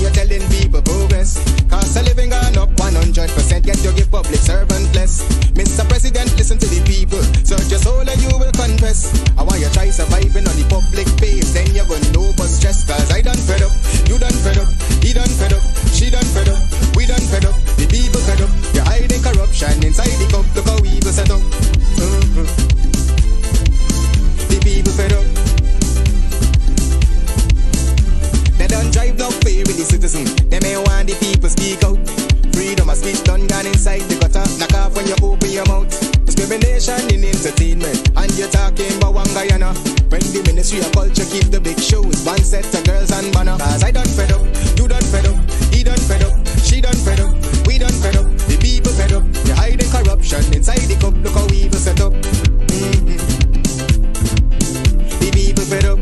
you're telling people progress. Cost of living gone up 100%, yet you give public servant less. Mr. President, listen to the people, search your soul and you will confess. I want you try surviving on the public face, then you're gonna know but stress. Cause I done fed up, you done fed up, he done fed up, she done fed up, we done fed up, the people fed up. You're hiding corruption inside the cup, look how evil set up. The people fed up. They don't drive no fair with the citizen. They may want the people speak out. Freedom of speech done gone inside the gutter. Knock off when you open your mouth. Discrimination in entertainment, and you're talking about one Guyana. When the Ministry of Culture keep the big shows, one set of girls and banner. Cause I done fed up, you done fed up, he done fed up, she done fed up, we done fed up, the people fed up. You're hiding corruption inside the cup, look how evil set up. The people fed up.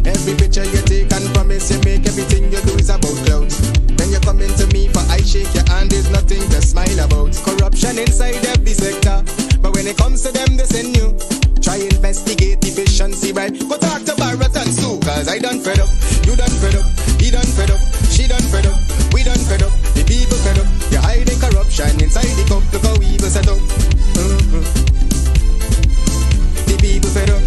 Every picture you take and promise you make, everything you do is about clouds. Then you come into me for I shake your hand, there's nothing to smile about. Corruption inside every sector, but when it comes to them they send you. Try investigate efficiency, right? Go talk to Barrett and Sue. Cause I done fed up, you done fed up, he done fed up, she done fed up, we done fed up, the people fed up. You're hiding corruption inside the cup, look how evil set up. The people fed up.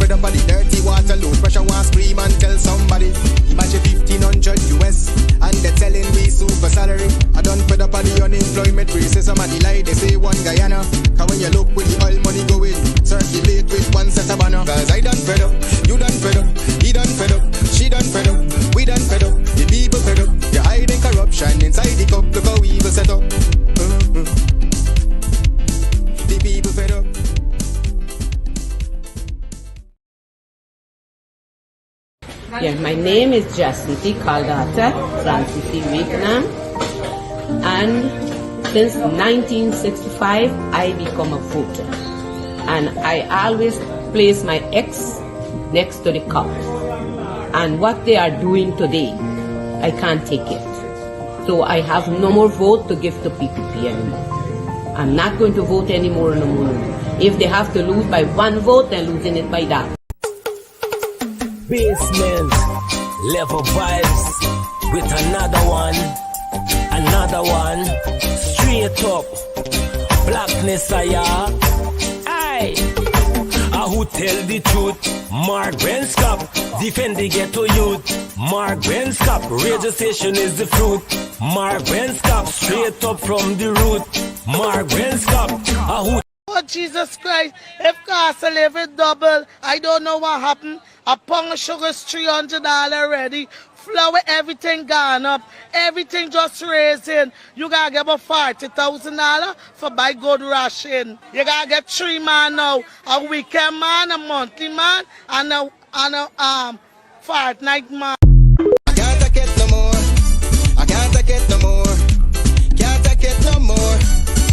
Fed up on the dirty water, low pressure, want scream and tell somebody. Imagine 1500 US and they're telling me super salary. I done fed up on the unemployment racism and the lie they say one Guyana. Cause when you look with the oil money going, circulate with one set of banner. Cause I done fed up, you done fed up, he done fed up, she done fed up, we done fed up, the people fed up. You're hiding corruption inside the cup, look how evil set up. The people fed up. Yeah, my name is Jacinti Caldata Francis Vietnam, and since 1965 I become a voter, and I always place my ex next to the cup, and what they are doing today I can't take it, so I have no more vote to give to PPP anymore. I'm not going to vote anymore no more. If they have to lose by one vote, they're losing it by that. Basement level vibes with another one, straight up blackness aye. Who tell the truth? Mark Benskop, defend the ghetto youth. Mark Benskop, radio station is the fruit. Mark Benskop, straight up from the root. Mark Benskop, who. Oh Jesus Christ, if cost of living double, I don't know what happened. A pound of sugar is $300 already. Flour, everything gone up. Everything just raising. You gotta get about $40,000 for buy good ration. You gotta get 3 man now. A weekend man, a monthly man, and a fortnight man. I can't take it no more. I can't take it no more. Can't take it no more.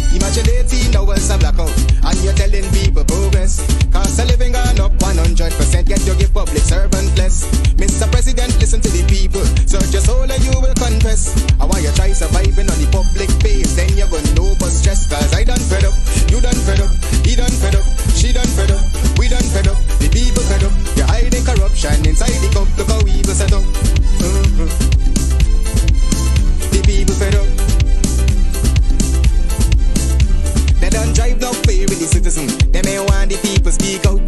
Imagine 18 hours a blackout, and you're telling people progress. Cost of living gone up 100%, yet you give public servant less. Mr. President, listen to the people, search your soul and you will confess. I want you try surviving on the public face, then you're gonna know but stress. Cause I done fed up, you done fed up, he done fed up, she done fed up, we done fed up, the people fed up. You're hiding corruption inside the cup, look how evil set up. The people fed up. They don't drive no fair with the citizen. They may want the people speak out.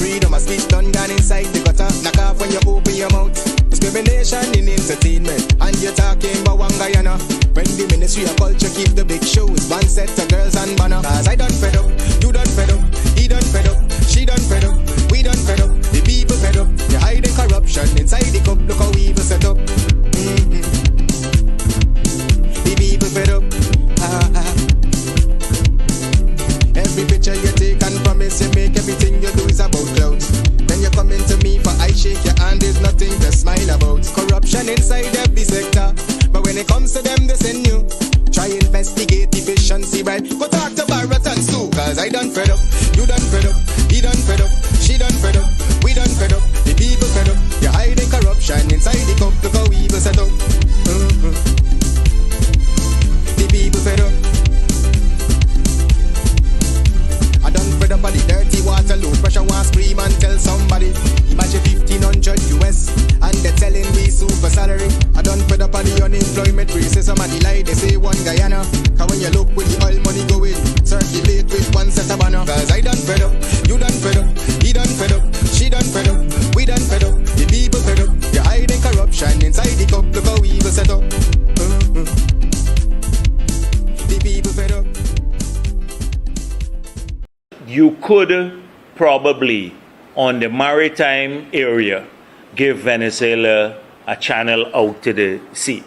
Freedom of speech done gone inside the gutter. Knock off when you open your mouth. Discrimination in entertainment, and you're talking about one Guyana. When the Ministry of Culture keep the big shows, one set of girls and banner. Cause I done fed up, you done fed up, he done fed up, she done fed up, we done fed up, the people fed up. You're hiding corruption inside the cup, look how evil set up. The people fed up. Every picture you take and promise you make, everything you do is about clouds. Then you come into me for I shake your hand, there's nothing to smile about. Corruption inside every sector, but when it comes to them they send you. Try investigate efficiency, right? Go talk to Barrett and Sue. Cause I done fed up, you done fed up, he done fed up, she done fed up, we done fed up, the people fed up. You're hiding corruption inside the cup, look how evil set up. The people fed up. I done fed up on the dirty water, low pressure, want scream and tell of the unemployment races, some of the lie, they say one Guyana. Cause when you look with the oil money going, circulate with one set of banner. Cause I done fed up, you done fed up, he done fed up, she done fed up, we done fed up, the people fed up. You're hiding corruption inside the cup, look how we evil set up. The people fed up. You could probably, on the maritime area, give Venezuela a channel out to the sea.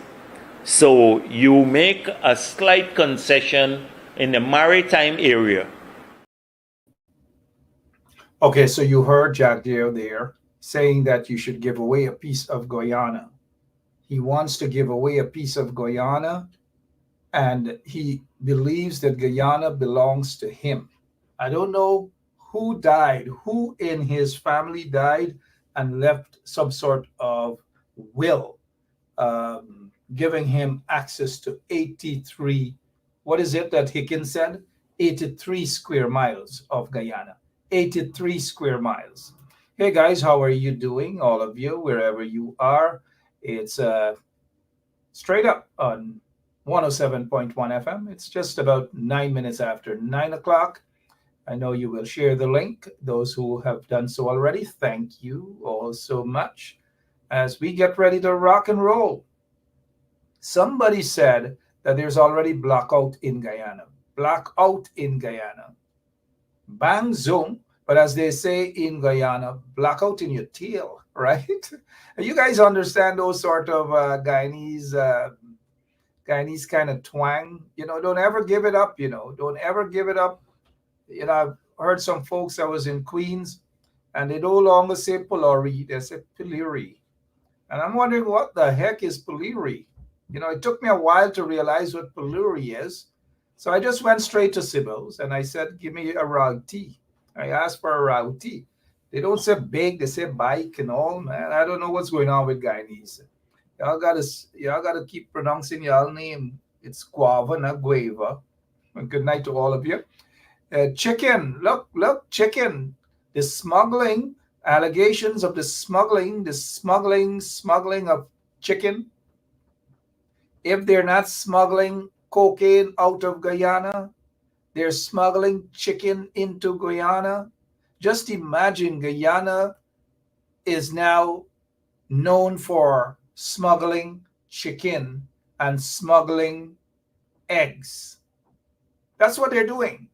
So you make a slight concession in the maritime area. Okay, so you heard Jack Dale there saying that you should give away a piece of Guyana. He wants to give away a piece of Guyana, and he believes that Guyana belongs to him. I don't know who died, who in his family died and left some sort of will giving him access to 83, what is it that Higgins said? 83 square miles of Guyana. 83 square miles. Hey guys, how are you doing? All of you, wherever you are. It's straight up on 107.1 FM. It's just about 9 minutes after 9 o'clock. I know you will share the link. Those who have done so already, thank you all so much. As we get ready to rock and roll. Somebody said that there's already blackout in Guyana. Blackout in Guyana. Bang zoom, but as they say in Guyana, blackout in your tail, right? You guys understand those sort of Guyanese kind of twang? You know, don't ever give it up, you know. Don't ever give it up. You know, I've heard some folks that was in Queens, and they no longer say Polari, they say Piliri. And I'm wondering what the heck is Piliri? You know, it took me a while to realize what Piliri is. So I just went straight to Sybil's and I said, give me a rauti. I asked for a rauti. They don't say big, they say bike and all, man. I don't know what's going on with Guyanese. Y'all gotta keep pronouncing y'all name. It's guava, not guava. Good night to all of you. Chicken, look, chicken. The smuggling, allegations of the smuggling of chicken. If they're not smuggling cocaine out of Guyana, they're smuggling chicken into Guyana. Just imagine Guyana is now known for smuggling chicken and smuggling eggs. That's what they're doing.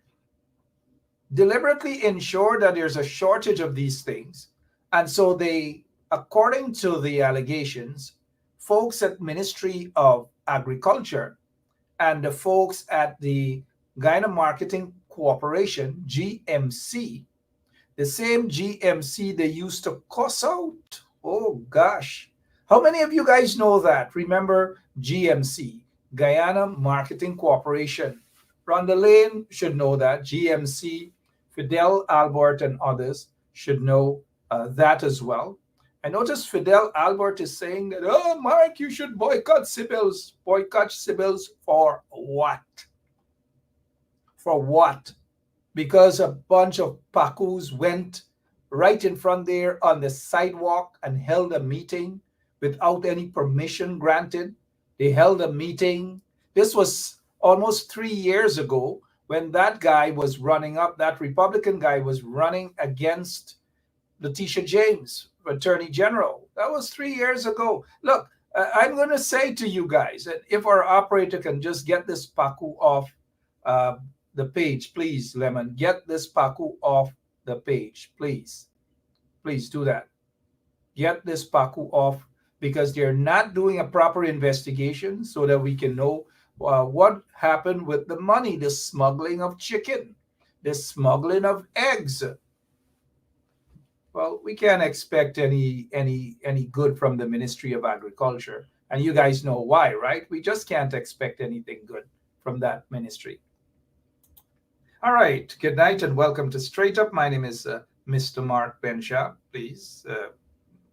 Deliberately ensure that there's a shortage of these things. And so they, according to the allegations, folks at Ministry of Agriculture and the folks at the Guyana Marketing Corporation, GMC, the same GMC they used to cuss out. Oh gosh. How many of you guys know that? Remember GMC, Guyana Marketing Corporation. Rhonda Lane should know that. GMC, Fidel Albert and others should know that as well. I noticed Fidel Albert is saying that, oh, Mark, you should boycott Sybil's. Boycott Sybil's for what? For what? Because a bunch of Pacus went right in front there on the sidewalk and held a meeting without any permission granted. They held a meeting. This was almost 3 years ago when that guy was running up, that Republican guy was running against Letitia James, Attorney General. That was 3 years ago. Look, I'm going to say to you guys that if our operator can just get this Pacu off the page, please, Lemon, get this Pacu off the page, please. Please do that. Get this Pacu off because they're not doing a proper investigation so that we can know what happened with the money, the smuggling of chicken, the smuggling of eggs. Well, we can't expect any good from the Ministry of Agriculture. And you guys know why, right? We just can't expect anything good from that ministry. All right. Good night and welcome to Straight Up. My name is Mr. Mark Benshop. Please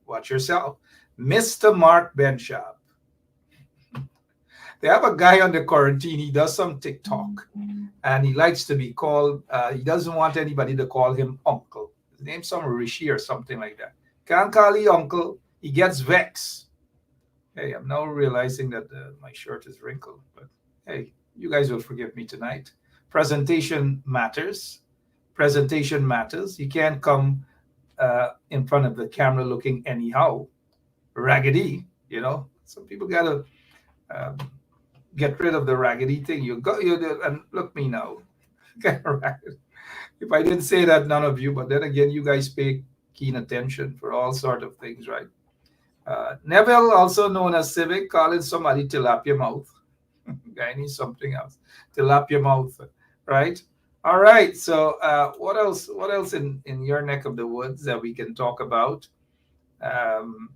watch yourself. Mr. Mark Benshop. They have a guy on the quarantine. He does some TikTok. And he likes to be called, he doesn't want anybody to call him uncle. His name's some Rishi or something like that. Can't call he uncle. He gets vexed. Hey, I'm now realizing that my shirt is wrinkled, but hey, you guys will forgive me tonight. Presentation matters. Presentation matters. You can't come in front of the camera looking anyhow, raggedy. You know, some people gotta um, get rid of the raggedy thing. And look me now, kind of ragged. If I didn't say that, none of you. But then again, you guys pay keen attention for all sort of things, right? Neville, also known as Civic, calling somebody tilapia mouth. Guy needs something else. Tilapia mouth, right? All right. So what else? What else in your neck of the woods that we can talk about? Um,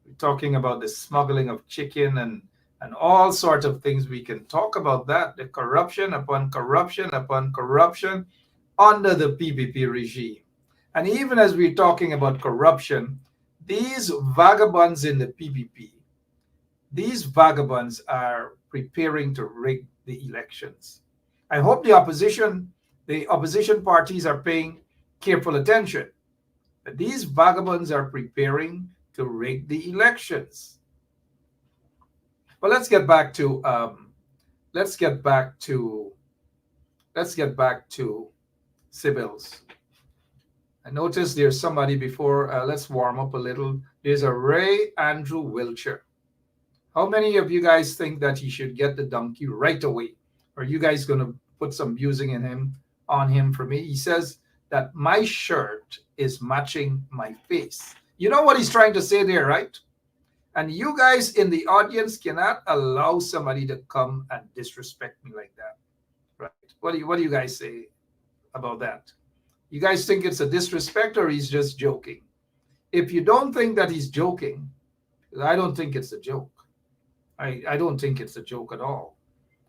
we're talking about the smuggling of chicken and all sorts of things. We can talk about that. The corruption upon corruption upon corruption under the PPP regime. And even as we're talking about corruption, these vagabonds in the PPP, these vagabonds are preparing to rig the elections. I hope the opposition parties are paying careful attention. But these vagabonds are preparing to rig the elections. But let's get back to Sybil's. I noticed there's somebody before. Let's warm up a little. There's a Ray Andrew Wiltshire. How many of you guys think that he should get the donkey right away? Are you guys going to put some musing on him for me? He says that my shirt is matching my face. You know what he's trying to say there, right? And you guys in the audience cannot allow somebody to come and disrespect me like that, right? What do you guys say about that? You guys think it's a disrespect or he's just joking? If you don't think that he's joking, I don't think it's a joke. I don't think it's a joke at all.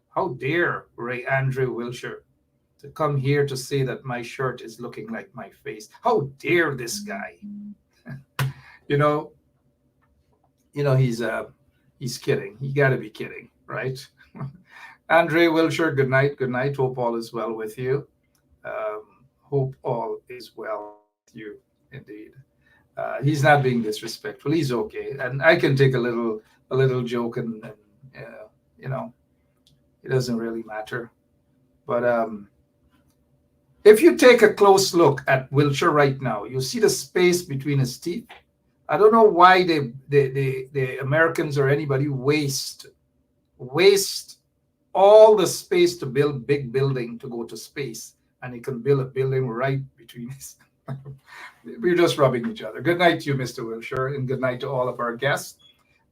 How dare Ray Andrew Wiltshire to come here to say that my shirt is looking like my face? How dare this guy? you know he's kidding. He got to be kidding, right? Andre Wiltshire, good night. Good night. Hope all is well with you. Hope all is well with you, indeed. He's not being disrespectful. He's okay, and I can take a little joke, and it doesn't really matter. But if you take a close look at Wiltshire right now, you see the space between his teeth. I don't know why the Americans or anybody waste all the space to build big building to go to space, and they can build a building right between us. We're just rubbing each other. Good night to you, Mr. Wiltshire, and good night to all of our guests,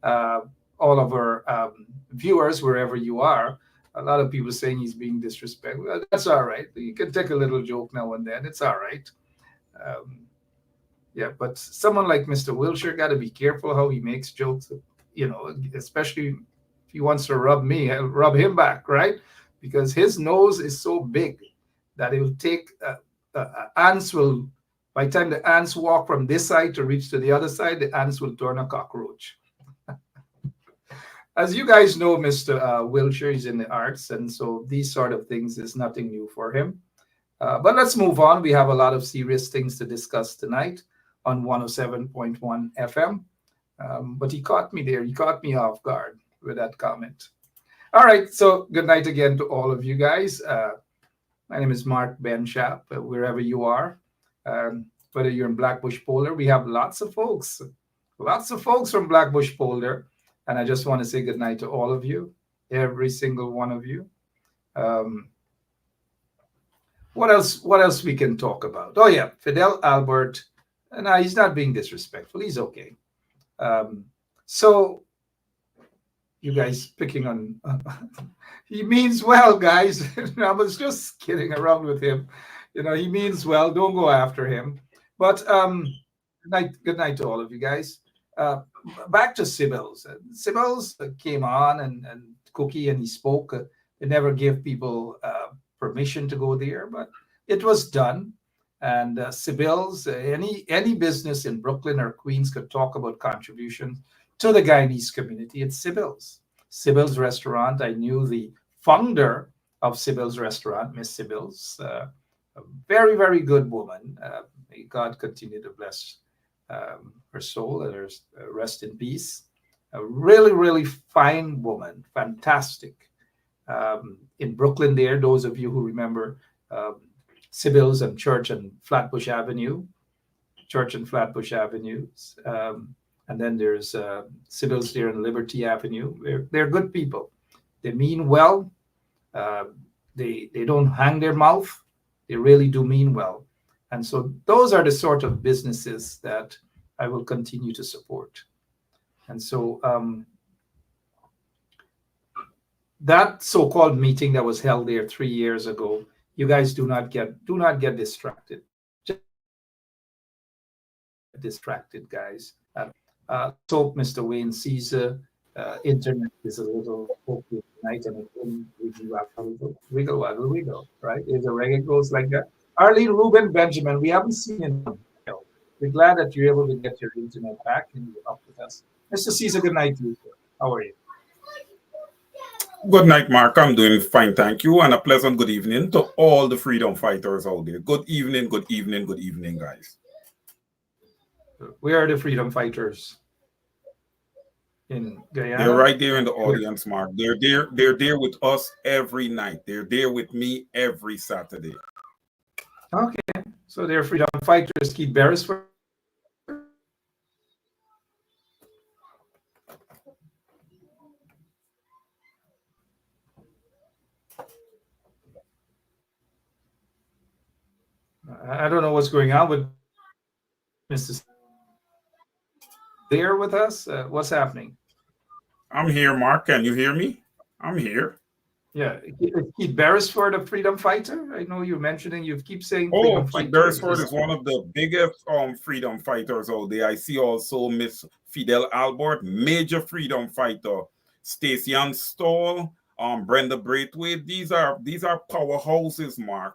all of our viewers, wherever you are. A lot of people saying he's being disrespectful. Well, that's all right. You can take a little joke now and then. It's all right. Yeah, but someone like Mr. Wiltshire got to be careful how he makes jokes, especially if he wants to rub me, I'll rub him back, right? Because his nose is so big that it will take ants will, by the time the ants walk from this side to reach to the other side, the ants will turn a cockroach. As you guys know, Mr. Wiltshire is in the arts, and so these sort of things is nothing new for him. But let's move on. We have a lot of serious things to discuss tonight on 107.1 FM. But he caught me there. He caught me off guard with that comment. All right. So good night again to all of you guys. My name is Mark Benchap, wherever you are. Whether you're in Blackbush Polder, we have lots of folks from Blackbush Polder. And I just want to say good night to all of you, every single one of you. What else we can talk about? Oh, yeah, Fidel Albert. No, he's not being disrespectful. He's okay. So you guys picking on... he means well, guys. I was just kidding around with him. He means well. Don't go after him. But good night to all of you guys. Back to Sybil's. Sybil's came on and Cookie, and he spoke. They never give people permission to go there, but it was done. And Sybil's, any business in Brooklyn or Queens could talk about contributions to the Guyanese community. It's Sybil's. Sybil's Restaurant. I knew the founder of Sybil's Restaurant, Miss Sybil's, a very, very good woman. May God continue to bless her soul and her rest in peace. a really, really fine woman, fantastic. In Brooklyn there, those of you who remember Sybil's and Church and Flatbush Avenue, and then there's Sybil's there in Liberty Avenue. They're good people. They mean well. They don't hang their mouth. They really do mean well. And so those are the sort of businesses that I will continue to support. And so that so-called meeting that was held there 3 years ago, you guys do not get distracted. Just distracted, guys. So Mr. Wayne sees internet is a little okay tonight, and we do have to wiggle, right? If the reggae goes like that. Arlene, Ruben, Benjamin, we haven't seen you. We're glad that you're able to get your internet back and you're up with us. Mr. Caesar, good night to you, sir. How are you? Good night, Mark. I'm doing fine, thank you. And a pleasant good evening to all the freedom fighters out there. Good evening, guys. Where are the freedom fighters? In Guyana? They're right there in the audience, Mark. They're there with us every night. They're there with me every Saturday. Okay. So they're freedom fighters. Keith Beresford. I don't know what's going on with Mr. There with us. What's happening? I'm here, Mark. Can you hear me? I'm here. Yeah, Keith Beresford, a freedom fighter. I know you're mentioning. You keep saying. Oh, Keith Beresford is one of the biggest freedom fighters out there. I see also Miss Fidel Albert, major freedom fighter. Stacey Ann Stoll, Brenda Braithwaite. These are powerhouses, Mark.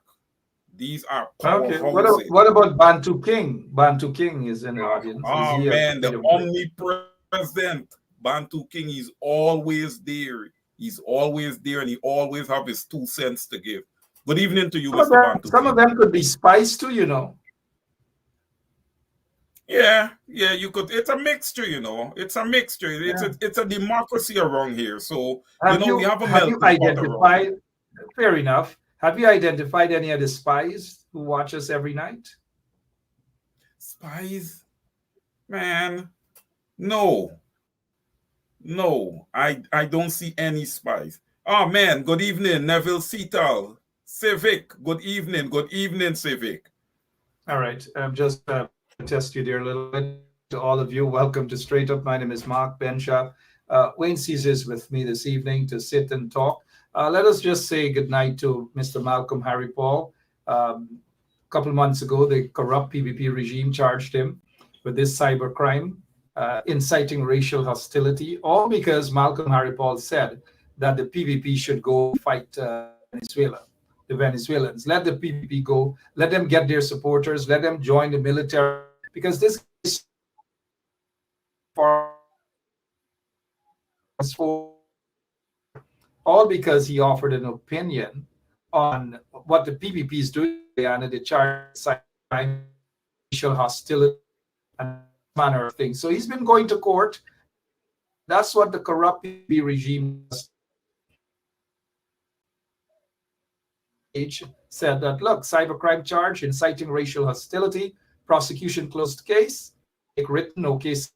These are powerhouses. Okay. What about Bantu King? Bantu King is in the audience. Oh man, the omnipresent Bantu King is always there. He's always there, and he always have his 2 cents to give. Good evening to you, Mr. Bantu. Some of them could be spies too, you know. Yeah, you could. It's a mixture, you know. It's a mixture. It's a democracy around here. So we have a melting pot around. Fair enough. Have you identified any of the spies who watch us every night? Spies? Man, no, I don't see any spies. Oh man, good evening, Neville Seatal. Civic, good evening, Civic. All right, just test you there a little bit. To all of you, welcome to Straight Up. My name is Mark Benshaw. Wayne Caesar is with me this evening to sit and talk. Let us just say goodnight to Mr. Malcolm Harry Paul. A couple of months ago, the corrupt PPP regime charged him with this cyber crime, inciting racial hostility, all because Malcolm Harry Paul said that the PPP should go fight Venezuela, the Venezuelans. Let the PPP go. Let them get their supporters. Let them join the military, because this is all because he offered an opinion on what the PPP is doing and the charge racial hostility and manner of things. So he's been going to court. That's what the corrupt PPP regime said, that look, cybercrime charge, inciting racial hostility, prosecution closed case, make written, no case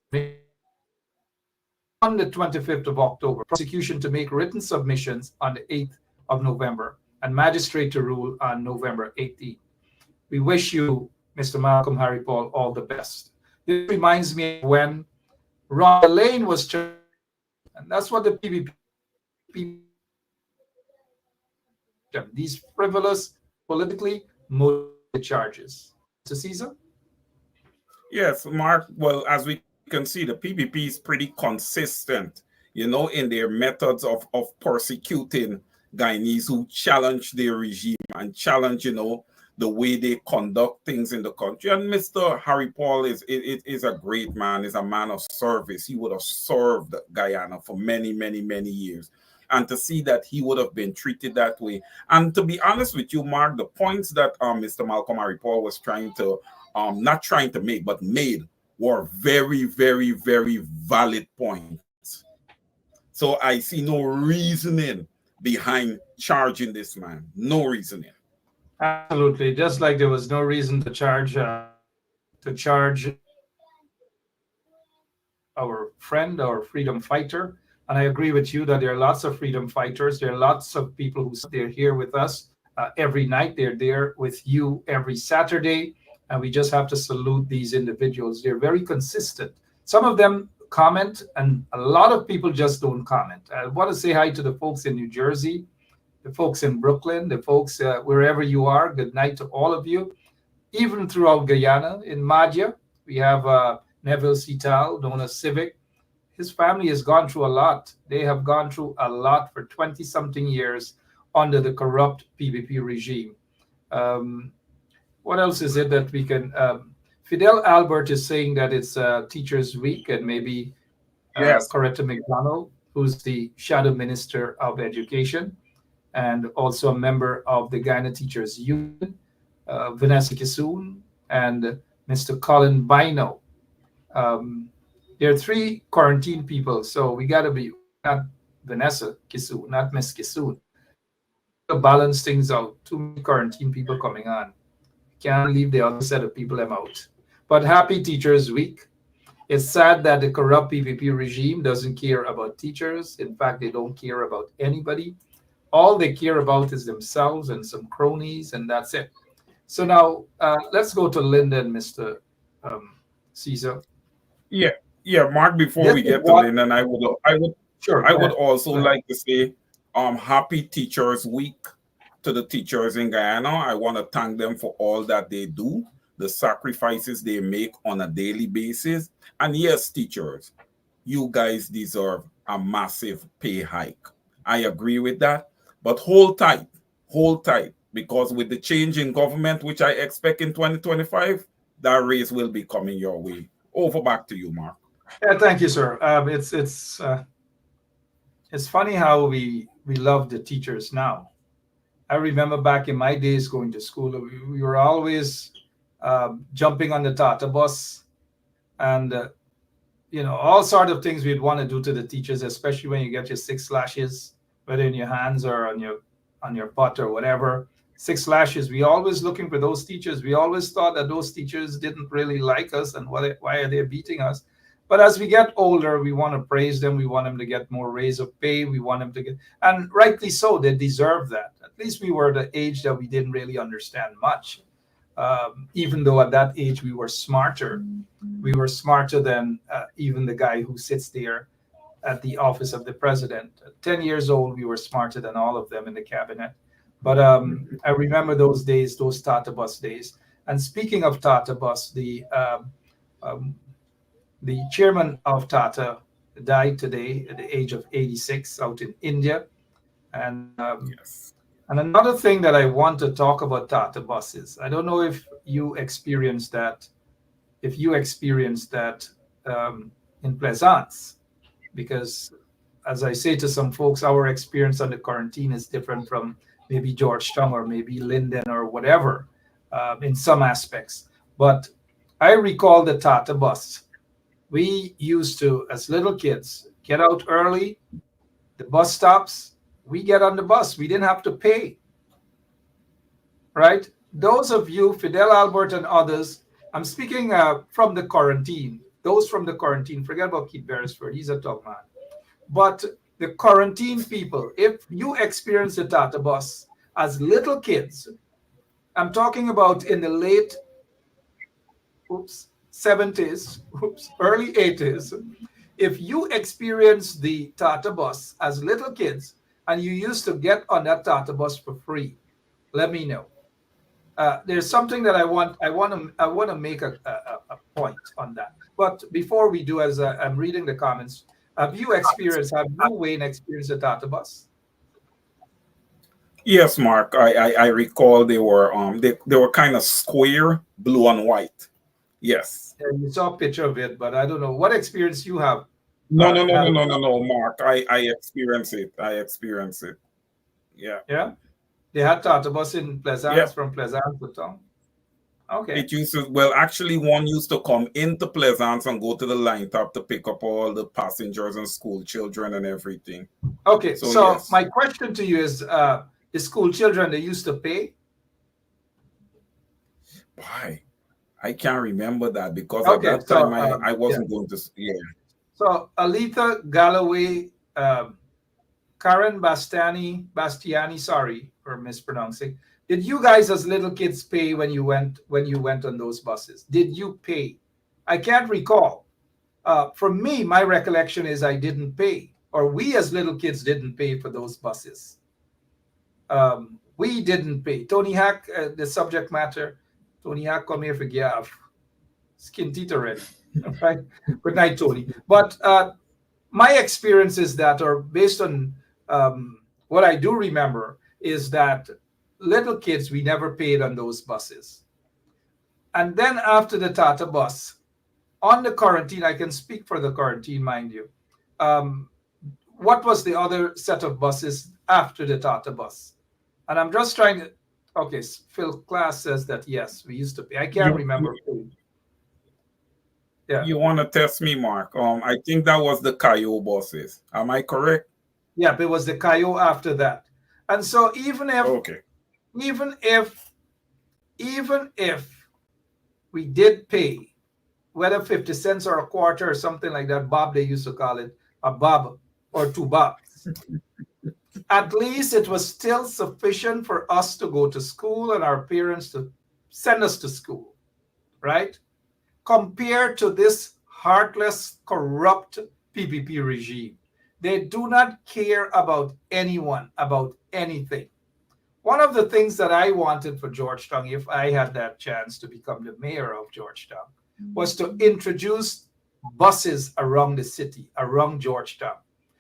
on the 25th of October, prosecution to make written submissions on the 8th of November, and magistrate to rule on November 18th. We wish you, Mr. Malcolm Harry Paul, all the best. This reminds me of when Ron Lane was charged, and that's what the PPP, these frivolous, politically motivated charges. Mr. Caesar? Yes, Mark. Well, as we can see, the PPP is pretty consistent, in their methods of persecuting Guyanese who challenge their regime and challenge, the way they conduct things in the country. And Mr. Harry Paul is a great man, is a man of service. He would have served Guyana for many, many, many years. And to see that he would have been treated that way. And to be honest with you, Mark, the points that Mr. Malcolm Harry Paul was trying to, not trying to make, but made, were very, very, very valid points. So I see no reasoning behind charging this man. No reasoning. Absolutely. Just like there was no reason to charge our friend, our freedom fighter. And I agree with you that there are lots of freedom fighters. There are lots of people who they're here with us every night. They're there with you every Saturday. And we just have to salute these individuals. They're very consistent. Some of them comment, and a lot of people just don't comment. I want to say hi to the folks in New Jersey, the folks in Brooklyn, the folks wherever you are. Good night to all of you. Even throughout Guyana, in Madja, we have Neville Sital, known as Civic. His family has gone through a lot. They have gone through a lot for 20-something years under the corrupt PPP regime. What else is it that we can... Fidel Albert is saying that it's Teachers Week, and maybe Yes. Coretta McDonald, who's the Shadow Minister of Education and also a member of the Guyana Teachers Union, Vanessa Kisoon, and Mr. Colin Bino. There are 3 quarantine people, so we got to be not Vanessa Kisoon, not Miss Kisoon. To balance things out. Too many quarantine people coming on. Can't leave the other set of people them out. But happy Teachers Week. It's sad that the corrupt PPP regime doesn't care about teachers. In fact, they don't care about anybody. All they care about is themselves and some cronies, and that's it. So now let's go to Linden, Mr. Caesar. Yeah, Mark. Before we get to Linden, I would also like to say, Happy Teachers Week to the teachers in Guyana. I want to thank them for all that they do, the sacrifices they make on a daily basis. And yes, teachers, you guys deserve a massive pay hike. I agree with that. But hold tight, because with the change in government, which I expect in 2025, that raise will be coming your way. Over back to you, Mark. Yeah, thank you, sir. It's funny how we love the teachers now. I remember back in my days going to school, we were always jumping on the Tata bus, and all sort of things we'd want to do to the teachers, especially when you get your 6 lashes, whether in your hands or on your butt or whatever. 6 lashes. We always looking for those teachers. We always thought that those teachers didn't really like us, and why are they beating us? But as we get older, we want to praise them. We want them to get more raise of pay. We want them to get, and rightly so, they deserve that. At least we were the age that we didn't really understand much. Even though at that age we were smarter. We were smarter than even the guy who sits there at the office of the president. At 10 years old, we were smarter than all of them in the cabinet. But I remember those days, those Tata bus days. And speaking of Tata bus, the chairman of Tata died today at the age of 86 out in India. And Yes. and another thing that I want to talk about Tata buses, I don't know if you experienced that, in Plaisance, because as I say to some folks, our experience on the quarantine is different from maybe Georgetown or maybe Linden or whatever in some aspects. But I recall the Tata bus. We used to, as little kids, get out early, the bus stops, we get on the bus. We didn't have to pay, right? Those of you, Fidel Albert and others, I'm speaking from the quarantine. Those from the quarantine, forget about Keith Beresford, he's a tough man. But the quarantine people, if you experience the Tata bus as little kids, I'm talking about in the late 70s, early 80s, if you experience the Tata bus as little kids and you used to get on that Tata bus for free, let me know. There's something that I want to make a point on that. But before we do, as I'm reading the comments, have you, Wayne, experienced a Tata bus? Yes, Mark. I recall they were kind of square, blue and white. Yes. Yeah, you saw a picture of it, but I don't know what experience you have. No, Mark. I experienced it. Yeah. Yeah. They had Tata bus in Plaisance, from Plaisance to town. Okay. It used to, well, actually, one used to come into Pleasance and go to the line top to pick up all the passengers and school children and everything. Okay, So, so yes. my question to you is, the school children, they used to pay? Why? I can't remember that because at Okay, that time so I yeah. wasn't going to. Yeah. So Alita Galloway, Karen Bastiani, sorry for mispronouncing. Did you guys as little kids pay when you went on those buses? Did you pay? I can't recall. For me, my recollection is I didn't pay, or we as little kids didn't pay for those buses. We didn't pay. Tony Hack, the subject matter. Tony Hack, come here for Gav. Skin teeth already. Right? Good night, Tony. But my experiences that are based on what I do remember is that little kids, we never paid on those buses. And then after the Tata bus, on the quarantine, I can speak for the quarantine, mind you. What was the other set of buses after the Tata bus? And I'm just trying to, okay, Phil Class says that yes, we used to pay. I can't remember. Yeah. You want to test me, Mark? I think that was the Cayo buses. Am I correct? Yeah, it was the Cayo after that. And so even if we did pay, whether 50 cents or a quarter or something like that, Bob, they used to call it a bob or 2 bobs. At least it was still sufficient for us to go to school and our parents to send us to school, right? Compared to this heartless, corrupt PPP regime. They do not care about anyone, about anything. One of the things that I wanted for Georgetown, if I had that chance to become the mayor of Georgetown, was to introduce buses around the city, around Georgetown,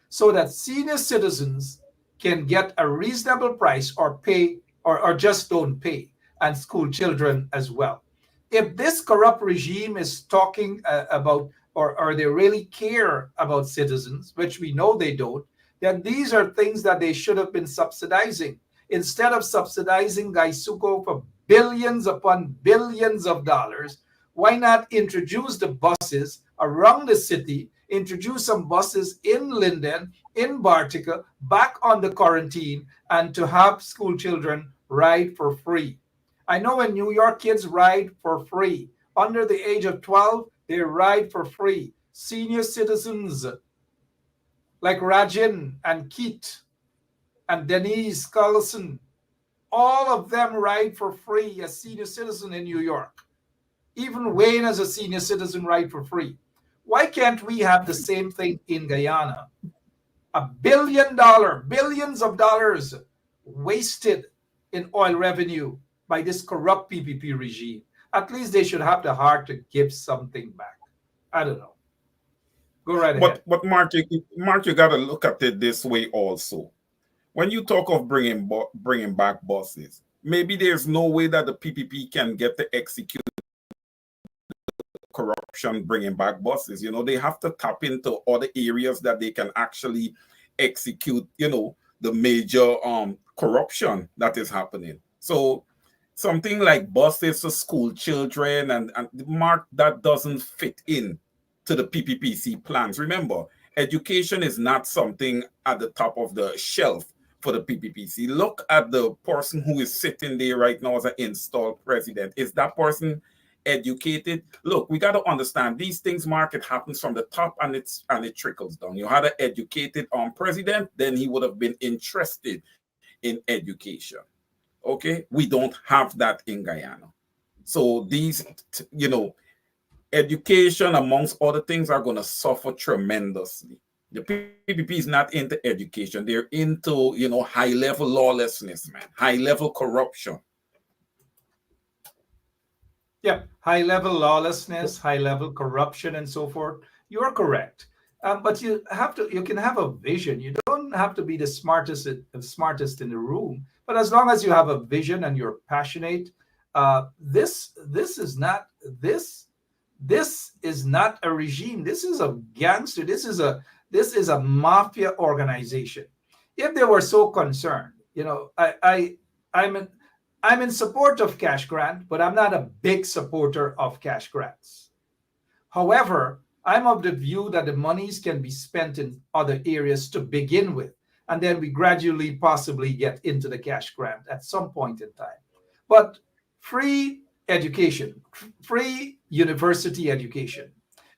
so that senior citizens can get a reasonable price or pay or just don't pay, and school children as well. If this corrupt regime is talking about or they really care about citizens, which we know they don't, then these are things that they should have been subsidizing. Instead of subsidizing Gaisuko for billions upon billions of dollars, why not introduce the buses around the city, introduce some buses in Linden, in Bartica, back on the quarantine, and to have school children ride for free. I know in New York, kids ride for free. Under the age of 12, they ride for free. Senior citizens like Rajin and Keith and Denise Carlson, all of them ride for free as senior citizen in New York. Even Wayne as a senior citizen ride for free. Why can't we have the same thing in Guyana? $1 billion, billions of dollars wasted in oil revenue by this corrupt PPP regime. At least they should have the heart to give something back. I don't know. Go right ahead. But Mark, you got to look at it this way also. When you talk of bringing back buses, maybe there's no way that the PPP can get to execute corruption bringing back buses. You know, they have to tap into other areas that they can actually execute, you know, the major corruption that is happening. So something like buses for school children and Mark, that doesn't fit in to the PPPC plans. Remember, education is not something at the top of the shelf for the PPPC. Look at the person who is sitting there right now as an installed president. Is that person educated? Look, we got to understand these things, Mark. It happens from the top and it trickles down. You had an educated president, then he would have been interested in education. Okay, we don't have that in Guyana. So these, you know, education amongst other things are going to suffer tremendously. The PPP is not into education. They're into, you know, high-level lawlessness, man, high-level corruption. Yeah, high-level lawlessness, high-level corruption, and so forth. You're correct. But you can have a vision. You don't have to be the smartest in the room. But as long as you have a vision and you're passionate, this is not a regime. This is a gangster. This is a mafia organization. If they were so concerned, you know, I'm in support of cash grant, but I'm not a big supporter of cash grants. However, I'm of the view that the monies can be spent in other areas to begin with, and then we gradually possibly get into the cash grant at some point in time. But free education, free university education.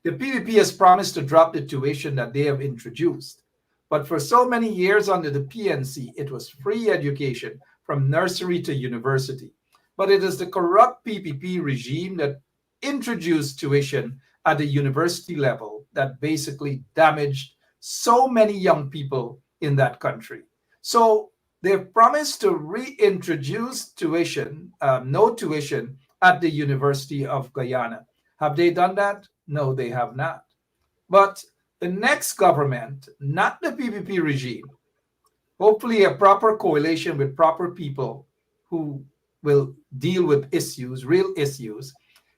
The PPP has promised to drop the tuition that they have introduced. But for so many years under the PNC, it was free education from nursery to university. But it is the corrupt PPP regime that introduced tuition at the university level that basically damaged so many young people in that country. So they've promised to reintroduce tuition, no tuition, at the University of Guyana. Have they done that? No, they have not. But the next government, not the PPP regime, hopefully a proper coalition with proper people who will deal with issues, real issues,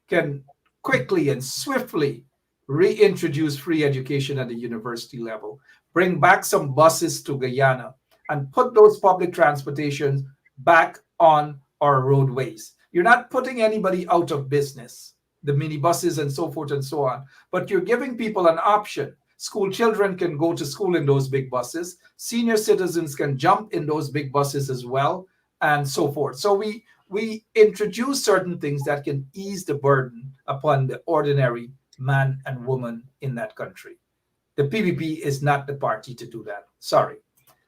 can quickly and swiftly reintroduce free education at the university level, bring back some buses to Guyana, and put those public transportations back on our roadways. You're not putting anybody out of business, the minibuses and so forth and so on, but you're giving people an option. School children can go to school in those big buses. Senior citizens can jump in those big buses as well, and so forth. So we introduce certain things that can ease the burden upon the ordinary man and woman in that country. The PPP is not the party to do that. Sorry.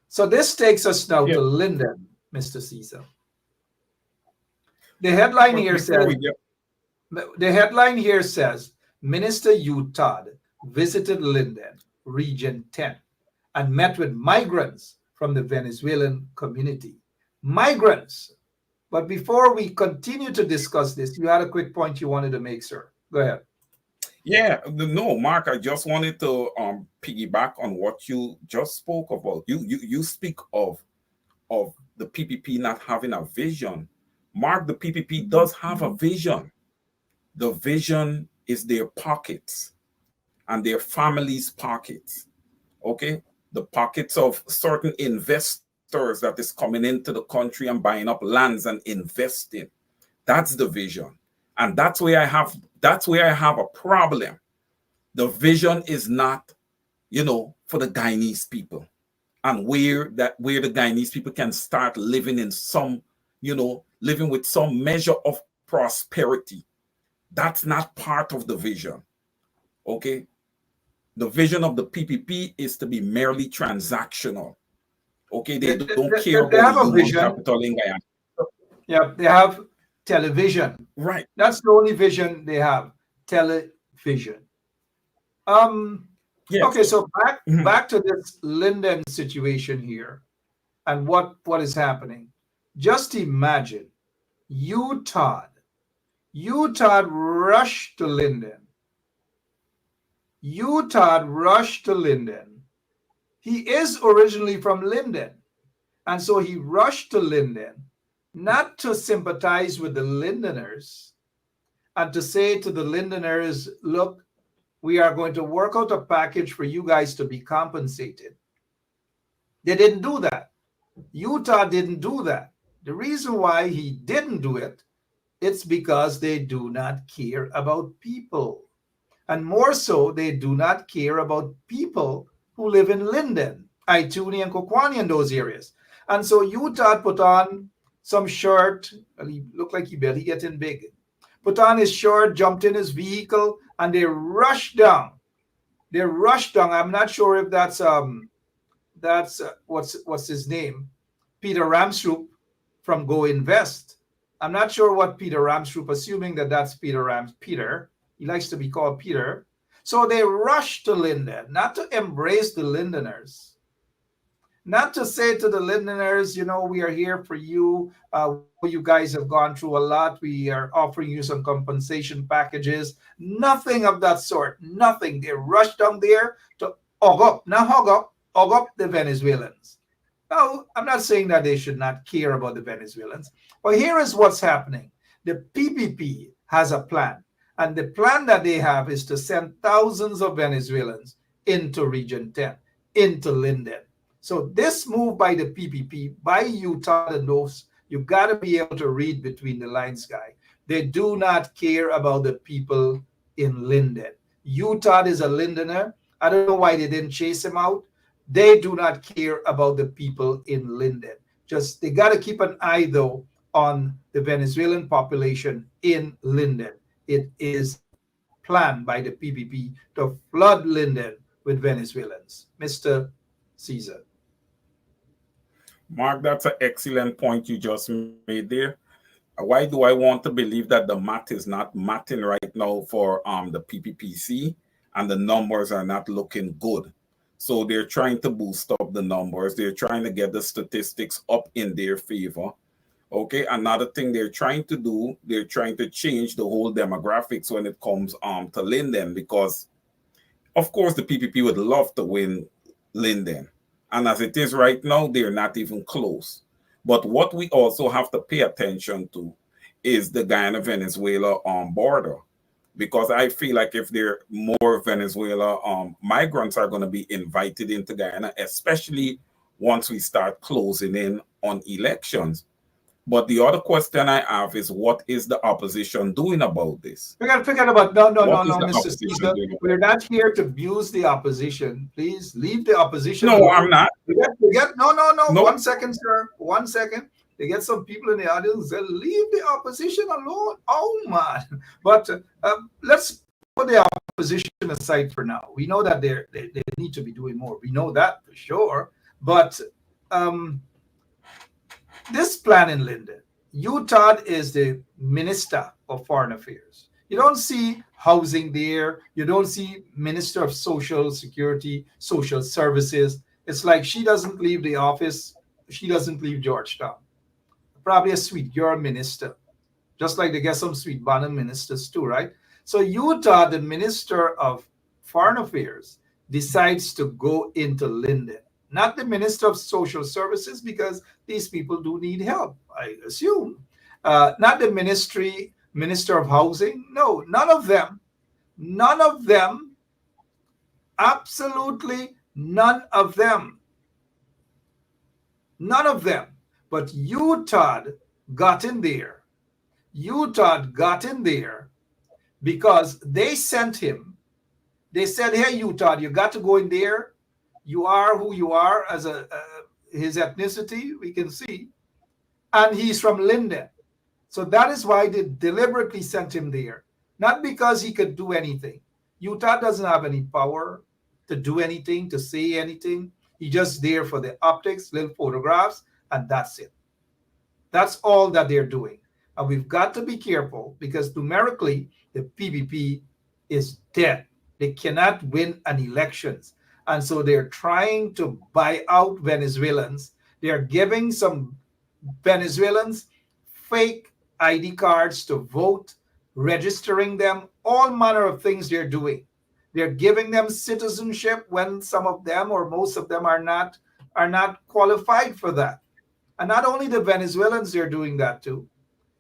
So this takes us now to Linden, Mr. Caesar. The headline here says, Minister Hugh Todd visited Linden, Region 10, and met with migrants from the Venezuelan community. Migrants. But before we continue to discuss this, you had a quick point you wanted to make, sir. Go ahead. Yeah, no, Mark, I just wanted to piggyback on what you just spoke about. You speak of the PPP not having a vision. Mark, the PPP does have a vision. The vision is their pockets and their families' pockets. Okay? The pockets of certain investors that is coming into the country and buying up lands and investing. That's the vision. And that's where I have a problem. The vision is not, for the Guyanese people, and where the Guyanese people can start living in some, living with some measure of prosperity. That's not part of the vision. Okay? The vision of the PPP is to be merely transactional. Okay, they don't care about the human capital in Guyana. Yeah, they have television. Right. That's the only vision they have. Television. Yes. Okay, so back to this Linden situation here and what is happening. Just imagine Hugh Todd rushed to Linden. Hugh Todd rushed to Linden. He is originally from Linden. And so he rushed to Linden, not to sympathize with the Lindeners and to say to the Lindeners, look, we are going to work out a package for you guys to be compensated. They didn't do that. Utah didn't do that. The reason why he didn't do it, it's because they do not care about people. And more so, they do not care about people who live in Linden, Ituni and Kokwani and those areas. And so Utah put on some shirt, and he looked like he barely getting big. Put on his shirt, jumped in his vehicle, and they rushed down. I'm not sure if that's what's his name, Peter Ramstroop from Go Invest. I'm not sure what Peter Ramstroop, assuming that's Peter. He likes to be called Peter. So they rushed to Linden, not to embrace the Lindeners, not to say to the Lindeners, we are here for you. You guys have gone through a lot. We are offering you some compensation packages. Nothing of that sort. Nothing. They rushed down there to hug up the Venezuelans. Now, I'm not saying that they should not care about the Venezuelans, but here is what's happening. The PPP has a plan. And the plan that they have is to send thousands of Venezuelans into Region 10, into Linden. So this move by the PPP, by Utah and those You got to be able to read between the lines, guy. They do not care about the people in Linden. Utah is a Lindener. I don't know why they didn't chase him out. They do not care about the people in Linden. Just they got to keep an eye, though, on the Venezuelan population in Linden. It is planned by the PPP to flood Linden with Venezuelans. Mr. Caesar. Mark, that's an excellent point you just made there. Why do I want to believe that the math is not matting right now for the PPPC and the numbers are not looking good? So they're trying to boost up the numbers. They're trying to get the statistics up in their favor. Okay, another thing they're trying to do, they're trying to change the whole demographics when it comes to Linden, because of course the PPP would love to win Linden. And as it is right now, they're not even close. But what we also have to pay attention to is the Guyana-Venezuela border, because I feel like if there are more Venezuela migrants are going to be invited into Guyana, especially once we start closing in on elections. But the other question I have is, what is the opposition doing about this? Forget about no, What is the Mr. opposition Caesar. doing about We're not here to abuse the opposition. Please leave the opposition No, alone. I'm not. No. 1 second, sir. 1 second. They get some people in the audience that leave the opposition alone. Oh man! But let's put the opposition aside for now. We know that they need to be doing more. We know that for sure. But this plan in Linden, Utah is the Minister of Foreign Affairs. You don't see housing there. You don't see Minister of Social Security, Social Services. It's like she doesn't leave the office. She doesn't leave Georgetown. Probably a sweet girl minister, just like they get some sweet banner ministers too, right? So Utah, the Minister of Foreign Affairs, decides to go into Linden. Not the Minister of Social Services, because these people do need help, I assume. Not the Minister of Housing. No, none of them. None of them. Absolutely none of them. None of them. But Utah got in there. Utah got in there because they sent him. They said, hey, Utah, you got to go in there. You are who you are as his ethnicity, we can see. And he's from Linden. So that is why they deliberately sent him there. Not because he could do anything. Utah doesn't have any power to do anything, to say anything. He's just there for the optics, little photographs, and that's it. That's all that they're doing. And we've got to be careful because numerically, the PPP is dead. They cannot win an elections. And so they're trying to buy out Venezuelans. They're giving some Venezuelans fake ID cards to vote, registering them, all manner of things they're doing. They're giving them citizenship when some of them or most of them are not qualified for that. And not only the Venezuelans, they're doing that too.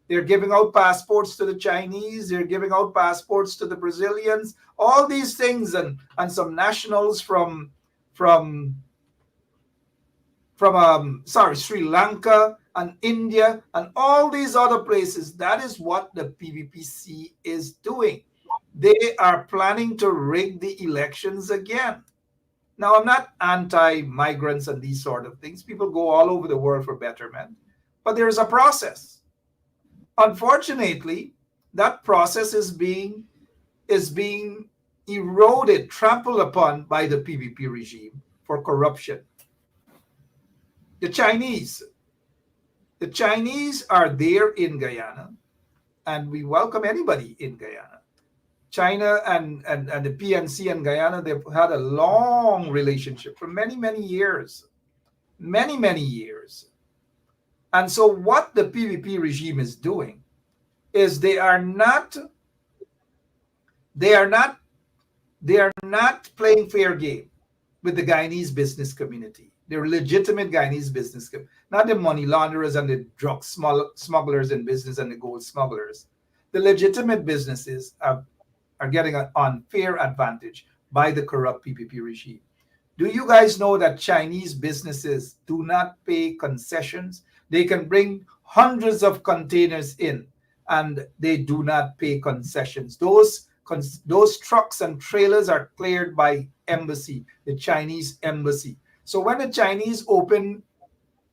They're giving out passports to the Chinese. They're giving out passports to the Brazilians. All these things and some nationals from Sri Lanka and India and all these other places. That is what the PPPC is doing. They are planning to rig the elections again. Now, I'm not anti-migrants and these sort of things. People go all over the world for betterment, but there is a process. Unfortunately, that process is being eroded, trampled upon by the PPP regime for corruption. The Chinese are there in Guyana, and we welcome anybody in Guyana. China and the PNC and Guyana, they've had a long relationship for many, many years. Many, many years. And so what the PPP regime is doing is they are not playing fair game with the Guyanese business community. They're legitimate Guyanese business, not the money launderers and the drug smugglers in business and the gold smugglers. The legitimate businesses are getting an unfair advantage by the corrupt PPP regime. Do you guys know that Chinese businesses do not pay concessions? They can bring hundreds of containers in, and they do not pay concessions. Those trucks and trailers are cleared by embassy, the Chinese embassy. So when the Chinese open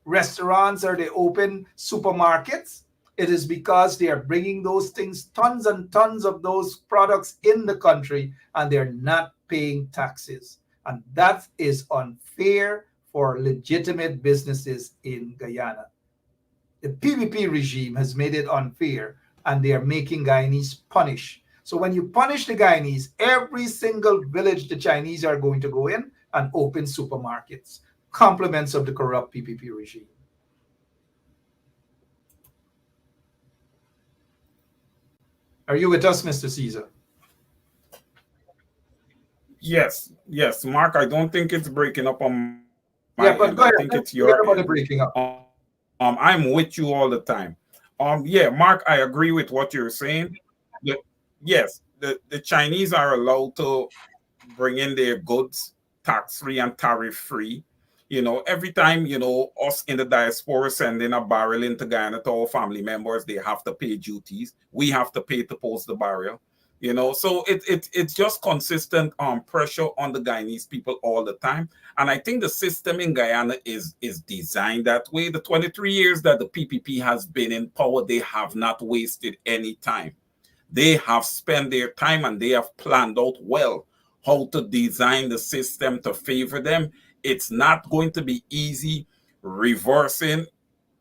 restaurants or they open supermarkets, it is because they are bringing those things, tons and tons of those products in the country, and they're not paying taxes. And that is unfair for legitimate businesses in Guyana. The PPP regime has made it unfair, and they are making Guyanese punish. So when you punish the Guyanese, every single village the Chinese are going to go in and open supermarkets, compliments of the corrupt PPP regime. Are you with us, Mr. Caesar? Yes, yes, Mark. I don't think it's breaking up on my Yeah, but end. go ahead. I think it's your about the end. breaking up. I'm with you all the time. Yeah, Mark, I agree with what you're saying. Yes, the Chinese are allowed to bring in their goods tax-free and tariff-free. You know, every time, you know, us in the diaspora sending a barrel into Guyana to our family members, they have to pay duties. We have to pay to post the barrel. You know, so it's just consistent pressure on the Guyanese people all the time. And I think the system in Guyana is designed that way. The 23 years that the PPP has been in power, they have not wasted any time. They have spent their time and they have planned out well how to design the system to favor them. It's not going to be easy reversing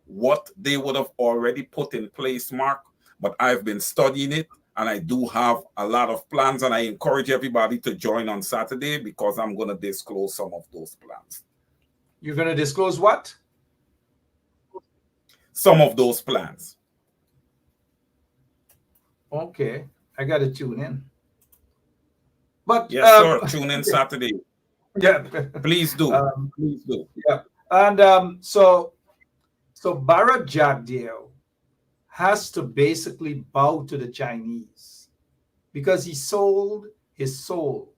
what they would have already put in place, Mark, but I've been studying it. And I do have a lot of plans, and I encourage everybody to join on Saturday because I'm going to disclose some of those plans. You're going to disclose what? Some of those plans. Okay, I got to tune in. But yes, sir. Tune in Saturday. Yeah, please do. Please do. Yeah, and so Bharat Jagdeo has to basically bow to the Chinese because he sold his soul.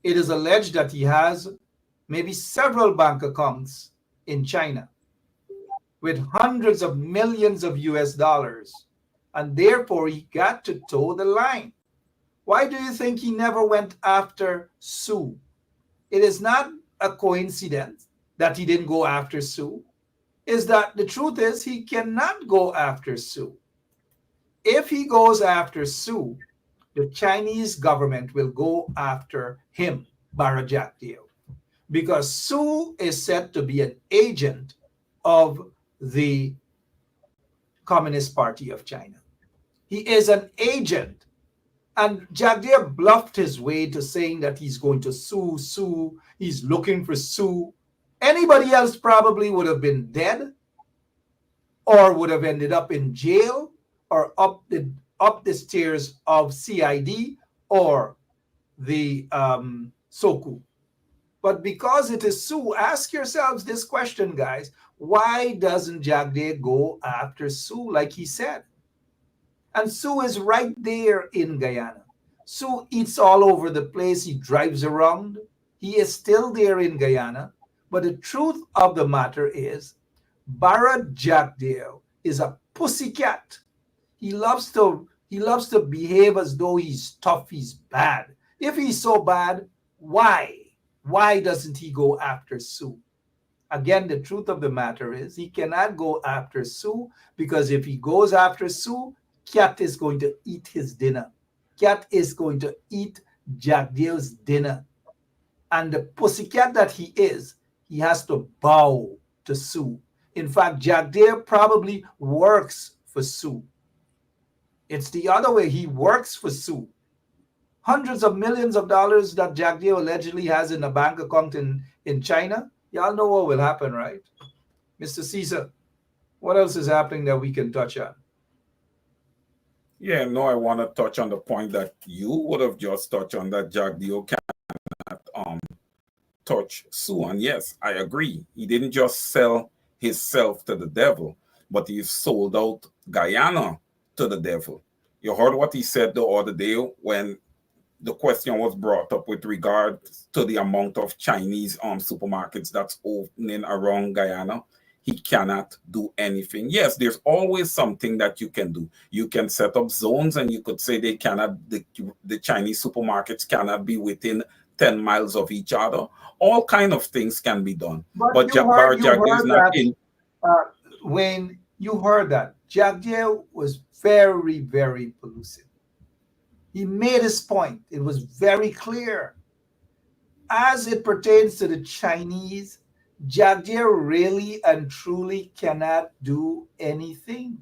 It is alleged that he has maybe several bank accounts in China with hundreds of millions of US dollars, and therefore he got to toe the line. Why do you think he never went after Sue? It is not a coincidence that he didn't go after Sue. Is that the truth is he cannot go after Sue. If he goes after Sue, the Chinese government will go after him, Bharat Jagdeo, because Sue is said to be an agent of the Communist Party of China. He is an agent. And Jagdeo bluffed his way to saying that he's going to sue Sue. He's looking for Sue. Anybody else probably would have been dead or would have ended up in jail or up the stairs of CID or the SOKU. But because it is Sue, ask yourselves this question, guys. Why doesn't Jagdeo go after Sue like he said? And Sue is right there in Guyana. Sue eats all over the place. He drives around. He is still there in Guyana. But the truth of the matter is, Bharat Jagdeo is a pussycat. He loves to behave as though he's tough, he's bad. If he's so bad, why? Why doesn't he go after Sue? Again, the truth of the matter is he cannot go after Sue because if he goes after Sue, Cat is going to eat his dinner. Cat is going to eat Jagdeo's dinner. And the pussycat that he is, he has to bow to Sue. In fact, Jagdeo probably works for Sue. It's the other way. He works for Sue. Hundreds of millions of dollars that Jagdeo allegedly has in a bank account in China. Y'all know what will happen, right? Mr. Caesar, what else is happening that we can touch on? Yeah, no, I want to touch on the point that you would have just touched on, that Jagdeo cannot touch Sue. And yes, I agree. He didn't just sell himself to the devil, but he sold out Guyana to the devil. You heard what he said the other day when the question was brought up with regard to the amount of Chinese supermarkets that's opening around Guyana. he cannot do anything. Yes, there's always something that you can do. You can set up zones, and you could say they cannot, the Chinese supermarkets cannot be within 10 miles of each other. All kind of things can be done. But Barjack you is heard not that, in. Wayne, you heard that. Jagdeo was very, very elusive. He made his point. It was very clear. As it pertains to the Chinese, Jagdeo really and truly cannot do anything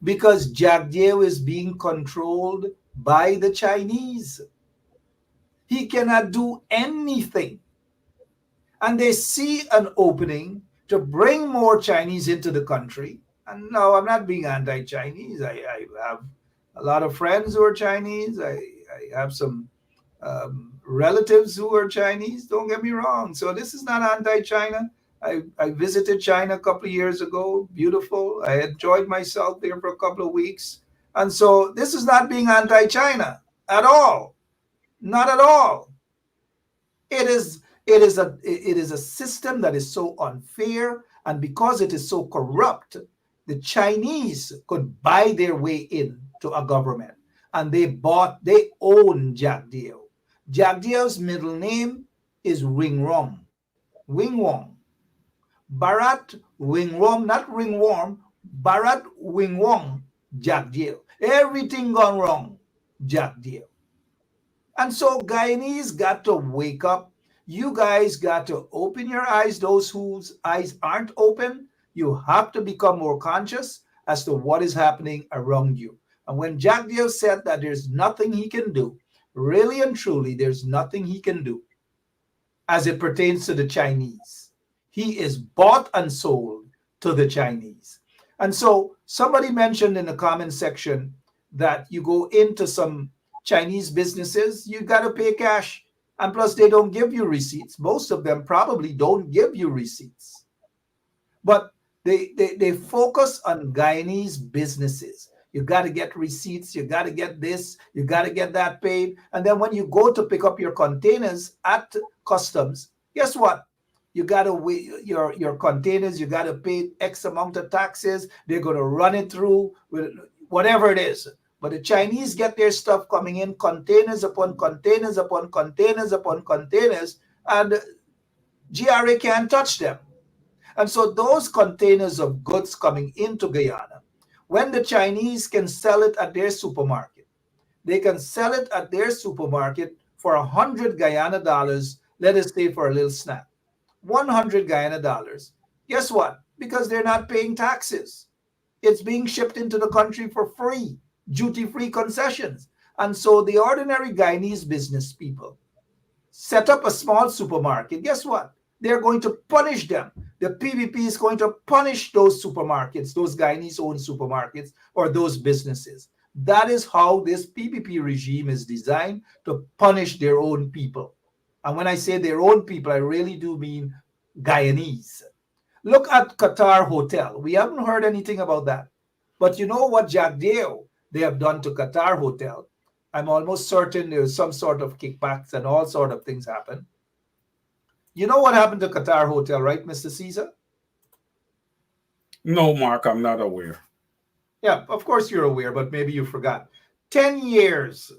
because Jagdeo is being controlled by the Chinese. He cannot do anything. And they see an opening to bring more Chinese into the country. And no, I'm not being anti-Chinese. I have a lot of friends who are Chinese. I have some relatives who are Chinese. Don't get me wrong. So this is not anti-China. I visited China a couple of years ago. Beautiful. I enjoyed myself there for a couple of weeks. And so this is not being anti-China at all. Not at all. It is a system that is so unfair, and because it is so corrupt, the Chinese could buy their way in to a government, and they own Jagdeo. Jagdeo's middle name is Wingwong. Bharat Wingwong, not ringworm, Bharat Wingwong Jagdeo. Everything gone wrong, Jagdeo. And so Guyanese got to wake up. You guys got to open your eyes. Those whose eyes aren't open, you have to become more conscious as to what is happening around you. And when Jagdeo said that there's nothing he can do, really and truly, there's nothing he can do as it pertains to the Chinese. He is bought and sold to the Chinese. And so somebody mentioned in the comment section that you go into some Chinese businesses, you got to pay cash. And plus, they don't give you receipts. Most of them probably don't give you receipts. But they focus on Guyanese businesses. You got to get receipts. You got to get this. You got to get that paid. And then when you go to pick up your containers at customs, guess what? You got to wait your containers. You got to pay X amount of taxes. They're going to run it through with whatever it is. But the Chinese get their stuff coming in, containers upon containers upon containers upon containers, and GRA can't touch them. And so those containers of goods coming into Guyana, when the Chinese can sell it at their supermarket, they can sell it at their supermarket for 100 Guyana dollars, let us say for a little snack. 100 Guyana dollars. Guess what? Because they're not paying taxes. It's being shipped into the country for free. Duty-free concessions. And so the ordinary Guyanese business people set up a small supermarket. Guess what? They're going to punish them. The PPP is going to punish those supermarkets, those Guyanese-owned supermarkets, or those businesses. That is how this PPP regime is designed, to punish their own people. And when I say their own people, I really do mean Guyanese. Look at Qatar Hotel. We haven't heard anything about that. But you know what Jagdeo they have done to Qatar Hotel? I'm almost certain there's some sort of kickbacks and all sort of things happen. You know what happened to Qatar Hotel, right, Mr. Caesar? No, Mark, I'm not aware. Yeah, of course you're aware, but maybe you forgot. 10 years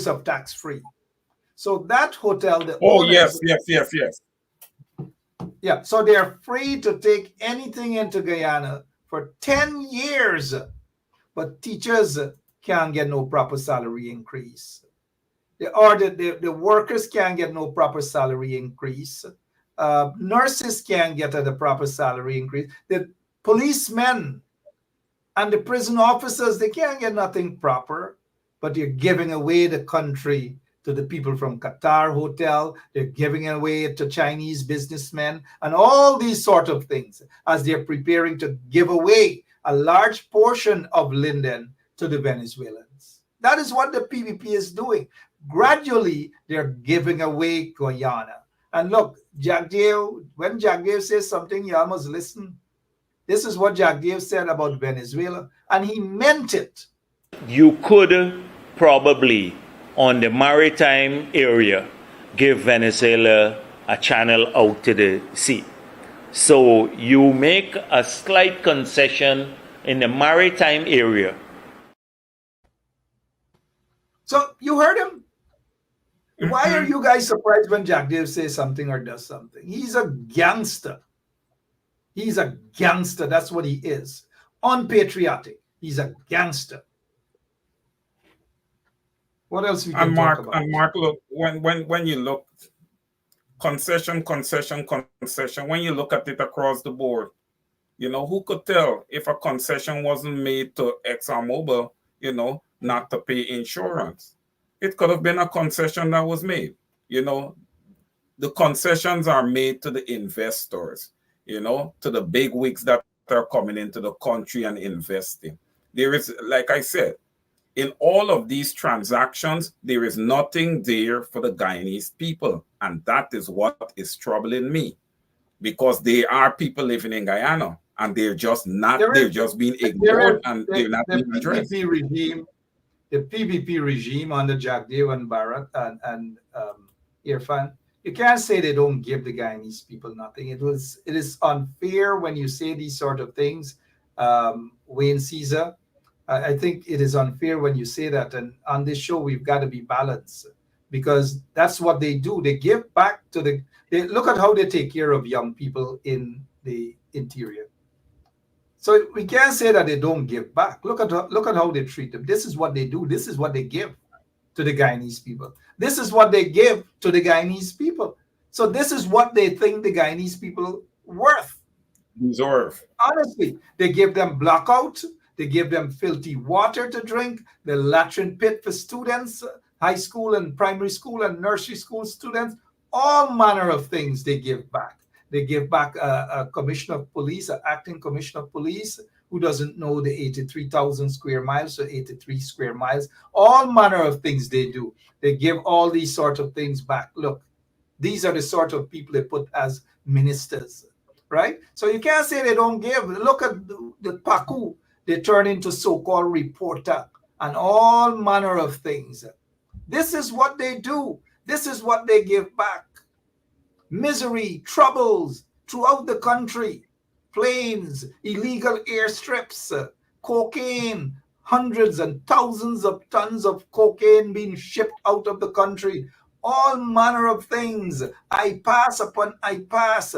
of tax-free. So that hotel... Yes. Yeah, so they're free to take anything into Guyana for 10 years. But teachers can't get no proper salary increase. The workers can't get no proper salary increase. Nurses can't get a proper salary increase. The policemen and the prison officers, they can't get nothing proper. But you're giving away the country to the people from Qatar Hotel. They're giving away it to Chinese businessmen and all these sort of things as they're preparing to give away a large portion of Linden to the Venezuelans. That is what the PPP is doing. Gradually, they're giving away Guyana. And look, Jagdeo, when Jagdeo says something, you almost listen. This is what Jagdeo said about Venezuela, and he meant it. You could probably, on the maritime area, give Venezuela a channel out to the sea. So you make a slight concession in the maritime area. So you heard him. Why are you guys surprised when Jack Dave says something or does something? He's a gangster. He's a gangster. That's what he is. Unpatriotic. He's a gangster. What else we can talk about? And Mark, look, when you look concession, when you look at it across the board, you know, who could tell if a concession wasn't made to ExxonMobil, you know, not to pay insurance? It could have been a concession that was made. You know, the concessions are made to the investors, you know, to the big wigs that are coming into the country and investing. There is, like I said, in all of these transactions, there is nothing there for the Guyanese people. And that is what is troubling me, because there are people living in Guyana and they're just not, they're just being ignored and they're not being addressed. The PPP regime under Jack Dave and Barrett and Irfan, you can't say they don't give the Guyanese people nothing. It is unfair when you say these sort of things, Wayne Caesar. I think it is unfair when you say that. And on this show, we've got to be balanced, because that's what they do. They give back to look at how they take care of young people in the interior. So we can't say that they don't give back. Look at how they treat them. This is what they do. This is what they give to the Guyanese people. This is what they give to the Guyanese people. So this is what they think the Guyanese people deserve. Honestly, they give them blackout. They give them filthy water to drink, the latrine pit for students, high school and primary school and nursery school students, all manner of things they give back. They give back a commissioner of police, an acting commissioner of police, who doesn't know the 83,000 square miles or 83 square miles, all manner of things they do. They give all these sort of things back. Look, these are the sort of people they put as ministers, right? So you can't say they don't give. Look at the Paku. They turn into so-called reporter and all manner of things. This is what they do. This is what they give back. Misery, troubles throughout the country, planes, illegal airstrips, cocaine, hundreds and thousands of tons of cocaine being shipped out of the country, all manner of things. I pass upon I pass.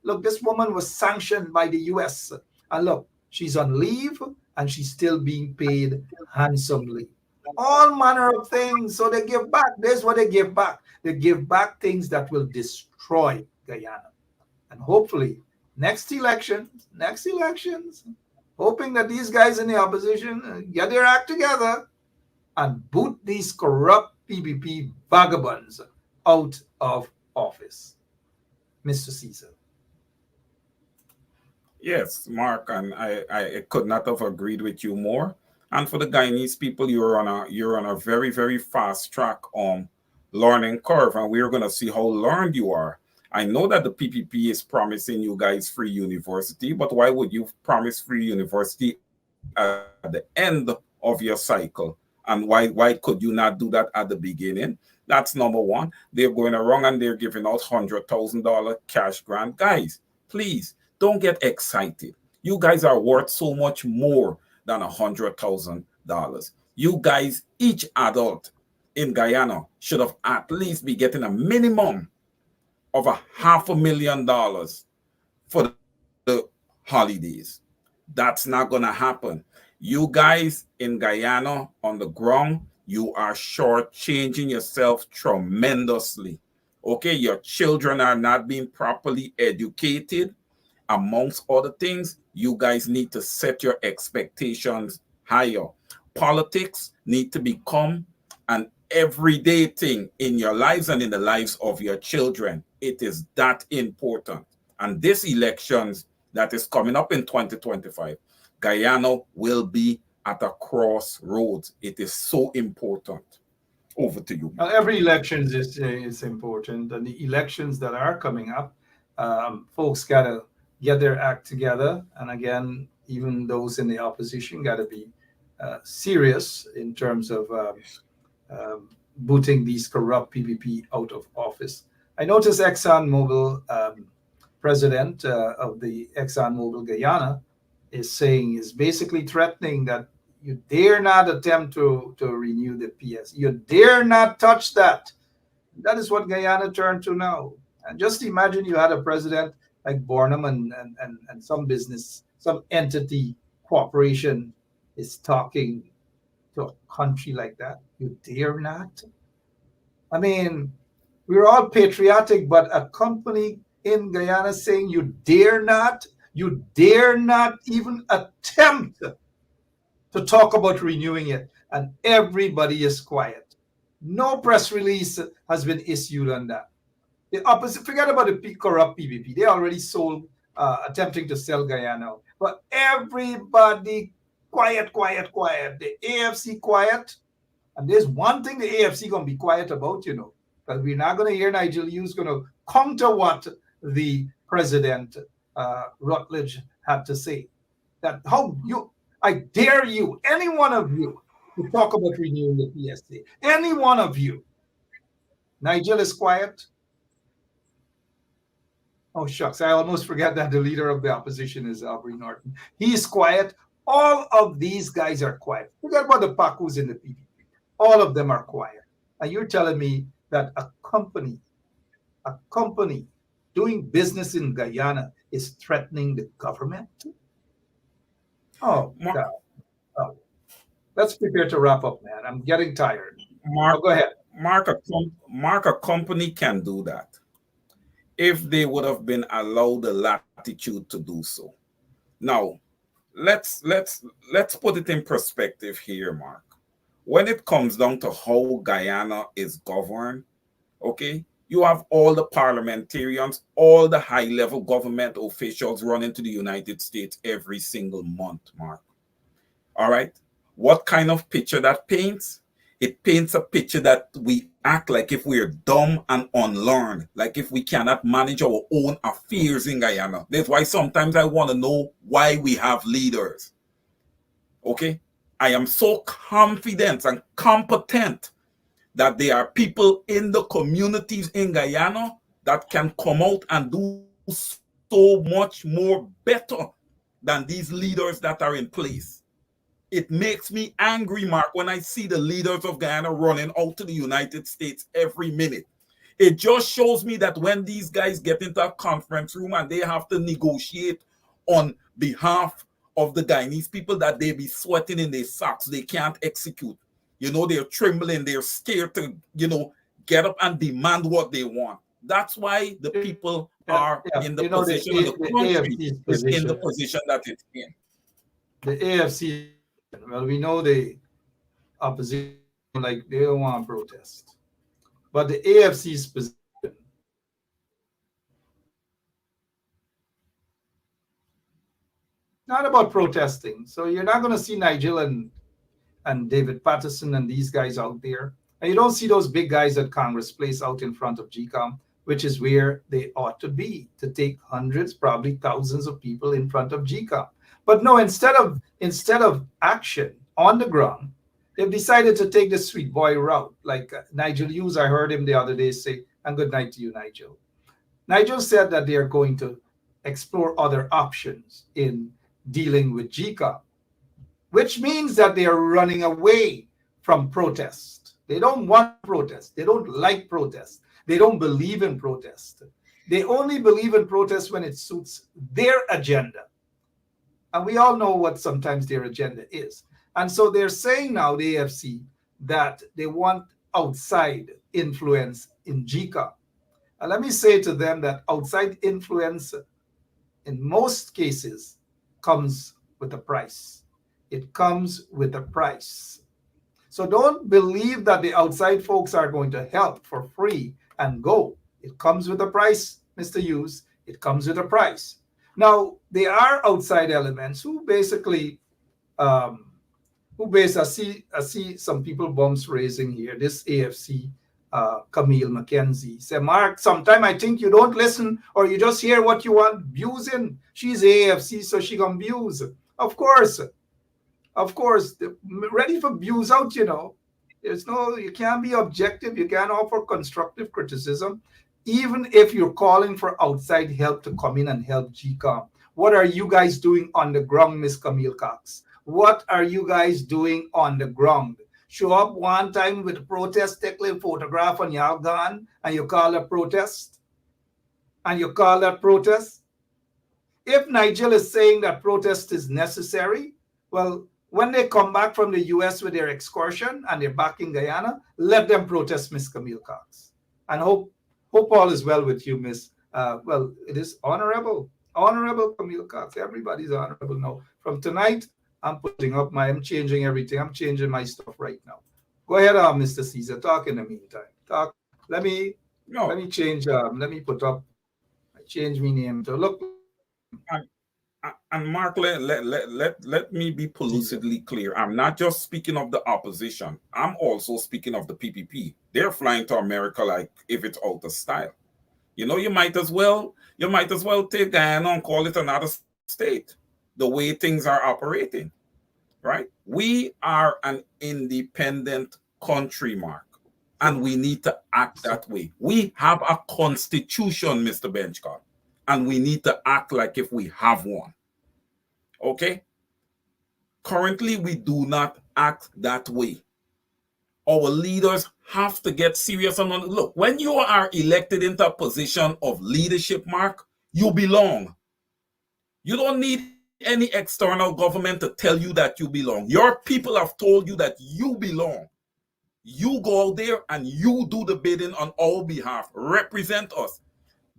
Look, this woman was sanctioned by the US. And look, she's on leave and she's still being paid handsomely. All manner of things. So they give back. There's what they give back. They give back things that will destroy Guyana. And hopefully, next elections, hoping that these guys in the opposition get their act together and boot these corrupt PPP vagabonds out of office. Mr. Caesar. Yes, Mark, and I could not have agreed with you more. And for the Guyanese people, you're on a very, very fast track learning curve, and we're going to see how learned you are. I know that the PPP is promising you guys free university, but why would you promise free university at the end of your cycle? And why could you not do that at the beginning? That's number one. They're going around and they're giving out $100,000 cash grant. Guys, please don't get excited. You guys are worth so much more than $100,000. You guys, each adult in Guyana should have at least be getting a minimum of $500,000 for the holidays. That's not going to happen. You guys in Guyana on the ground, you are shortchanging yourself tremendously. Okay, your children are not being properly educated. Amongst other things, you guys need to set your expectations higher. Politics need to become an everyday thing in your lives and in the lives of your children. It is that important. And this elections that is coming up in 2025, Guyana will be at a crossroads. It is so important. Over to you. Every election is important, and the elections that are coming up, folks gotta get their act together. And again, even those in the opposition got to be serious in terms of booting these corrupt PPP out of office. I noticed ExxonMobil president of the ExxonMobil Guyana is basically threatening that you dare not attempt to renew the PS. You dare not touch that. That is what Guyana turned to now. And just imagine you had a president like Bornham and some business, some entity, corporation is talking to a country like that. You dare not? I mean, we're all patriotic, but a company in Guyana saying you dare not even attempt to talk about renewing it, and everybody is quiet. No press release has been issued on that. The opposite, forget about the corrupt PPP. They already sold, attempting to sell Guyana. But everybody quiet. The AFC quiet. And there's one thing the AFC going to be quiet about, because we're not going to hear Nigel Hughes going to counter what the president, Rutledge, had to say. That I dare you, any one of you, to talk about renewing the PSA. Any one of you. Nigel is quiet. Oh, shucks. I almost forgot that the leader of the opposition is Aubrey Norton. He is quiet. All of these guys are quiet. Forget about the Pakus in the PPP. All of them are quiet. And you're telling me that a company doing business in Guyana is threatening the government? Oh, God. Oh. Let's prepare to wrap up, man. I'm getting tired. Mark, go ahead. Mark, a company can do that if they would have been allowed the latitude to do so. Now, let's put it in perspective here, Mark. When it comes down to how Guyana is governed, okay, you have all the parliamentarians, all the high-level government officials running to the United States every single month, Mark. All right? What kind of picture that paints? It paints a picture that we act like if we're dumb and unlearned, like if we cannot manage our own affairs in Guyana. That's why sometimes I want to know why we have leaders. Okay? I am so confident and competent that there are people in the communities in Guyana that can come out and do so much more better than these leaders that are in place. It makes me angry, Mark, when I see the leaders of Guyana running out to the United States every minute. It just shows me that when these guys get into a conference room and they have to negotiate on behalf of the Guyanese people, that they be sweating in their socks. They can't execute. They're trembling. They're scared to, get up and demand what they want. That's why the people are in the position, and the country is in the position that it's in. The AFC, well, we know the opposition, like, they don't want to protest. But the AFC's position, not about protesting. So you're not going to see Nigel and David Patterson and these guys out there. And you don't see those big guys at Congress Place out in front of GCOM, which is where they ought to be, to take hundreds, probably thousands of people in front of GCOM. But no, instead of action on the ground, they've decided to take the sweet boy route. Like Nigel Hughes, I heard him the other day say, and good night to you, Nigel. Nigel said that they are going to explore other options in dealing with GCOM, which means that they are running away from protest. They don't want protest. They don't like protest. They don't believe in protest. They only believe in protest when it suits their agenda. And we all know what sometimes their agenda is. And so they're saying now, the AFC, that they want outside influence in GCOM. And let me say to them that outside influence, in most cases, comes with a price. It comes with a price. So don't believe that the outside folks are going to help for free and go. It comes with a price, Mr. Hughes. It comes with a price. Now, there are outside elements who basically, I see some people bumps raising here. This AFC, Camille McKenzie, say, Mark, sometime I think you don't listen or you just hear what you want abusing. She's AFC, so she gonna abuse. Of course, ready for abuse out, you can't be objective. You can't offer constructive criticism. even if you're calling for outside help to come in and help GCOM, what are you guys doing on the ground, Miss Camille Cox? What are you guys doing on the ground? Show up one time with a protest, take a photograph and you're gone, and you call a protest? And you call that protest? If Nigel is saying that protest is necessary, well, when they come back from the US with their excursion and they're back in Guyana, let them protest, Miss Camille Cox. And hope all is well with you, Miss. Well, it is honorable Camille Cox. Everybody's honorable now. From tonight, I'm changing everything. I'm changing my stuff right now. Go ahead, Mr. Caesar. Talk in the meantime. Talk. Let me change. Let me change my name to look. And Mark, let me be lucidly clear. I'm not just speaking of the opposition. I'm also speaking of the PPP. They're flying to America like if it's out of style. You know, you might as well take Guyana and call it another state, the way things are operating, right? We are an independent country, Mark, and we need to act that way. We have a constitution, Mr. Benchcott, and we need to act like if we have one. Okay? Currently, we do not act that way. Our leaders have to get serious. Look, when you are elected into a position of leadership, Mark, you belong. You don't need any external government to tell you that you belong. Your people have told you that you belong. You go out there and you do the bidding on our behalf. Represent us.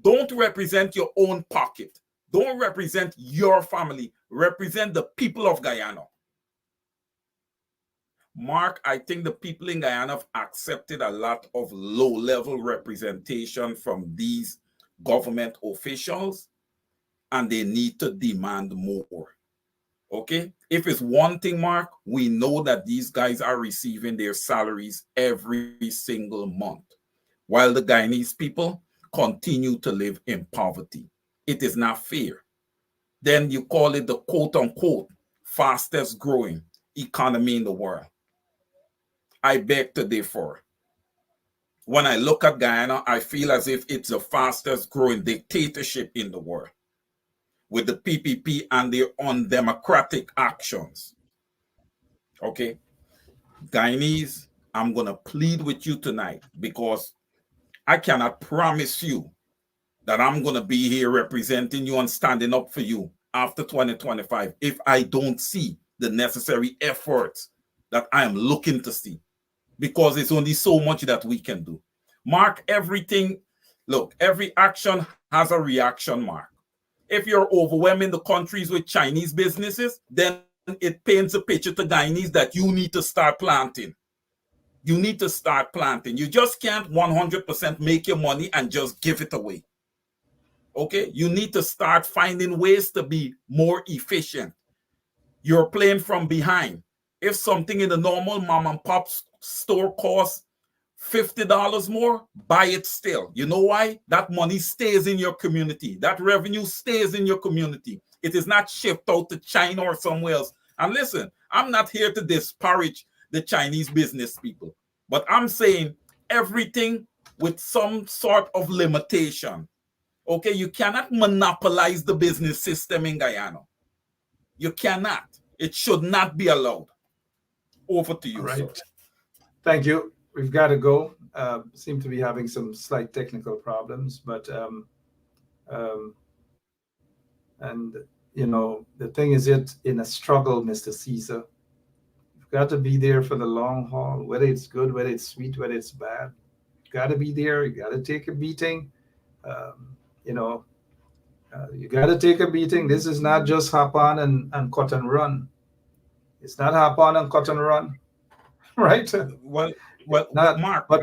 Don't represent your own pocket. Don't represent your family. Represent the people of Guyana. Mark, I think the people in Guyana have accepted a lot of low-level representation from these government officials, and they need to demand more. Okay? If it's one thing, Mark, we know that these guys are receiving their salaries every single month, while the Guyanese people continue to live in poverty. It is not fair. Then you call it the quote-unquote fastest growing economy in the world. I beg to differ. When I look at Guyana, I feel as if it's the fastest growing dictatorship in the world with the PPP and their undemocratic actions. Okay? Guyanese, I'm going to plead with you tonight because I cannot promise you that I'm going to be here representing you and standing up for you after 2025 if I don't see the necessary efforts that I am looking to see, because it's only so much that we can do. Mark, everything, look, every action has a reaction, Mark. If you're overwhelming the countries with Chinese businesses, then it paints a picture to Guyanese that you need to start planting. You need to start planting. You just can't 100% make your money and just give it away. Okay? You need to start finding ways to be more efficient. You're playing from behind. If something in the normal mom and pop store costs $50 more, buy it still. You know why? That money stays in your community. That revenue stays in your community. It is not shipped out to China or somewhere else. And listen, I'm not here to disparage the Chinese business people, but I'm saying everything with some sort of limitation. Okay, you cannot monopolize the business system in Guyana. You cannot. It should not be allowed. Over to you, right. Sir. Thank you. We've got to go. Seem to be having some slight technical problems, but and you know, the thing is, it in a struggle, Mr. Caesar. You've got to be there for the long haul, whether it's good, whether it's sweet, whether it's bad. You got to be there. You got to take a beating. You know, you got to take a beating. This is not just hop on and cut and run. It's not hop on and cut and run, right? Well, not, Mark, but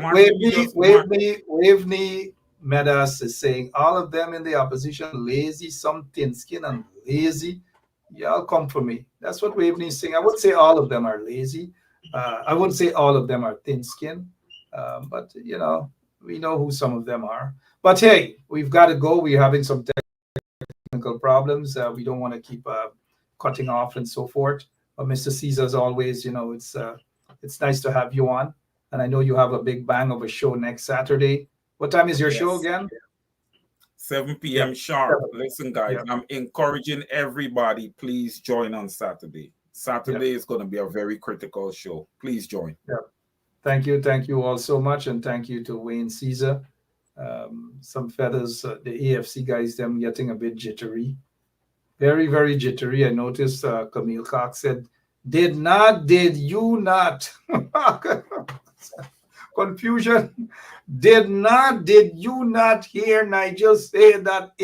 Waveney Meadows is saying all of them in the opposition lazy, some thin skin and lazy. Y'all come for me. That's what Waveney is saying. I wouldn't say all of them are lazy. I wouldn't say all of them are thin skin. But you know, we know who some of them are. But hey, we've got to go. We're having some technical problems. We don't want to keep cutting off and so forth. But Mr. Caesar, as always, you know, it's nice to have you on. And I know you have a big bang of a show next Saturday. What time is your show again? 7 p.m. sharp. 7. Listen, guys, Yeah. I'm encouraging everybody, please join on Saturday. Saturday is going to be a very critical show. Please join. Yeah. Thank you all so much, and thank you to Wayne Caesar. Some feathers, the AFC guys, them getting a bit jittery. Very, very jittery. I noticed Camille Cox said, did you not? Confusion. Did you not hear Nigel say that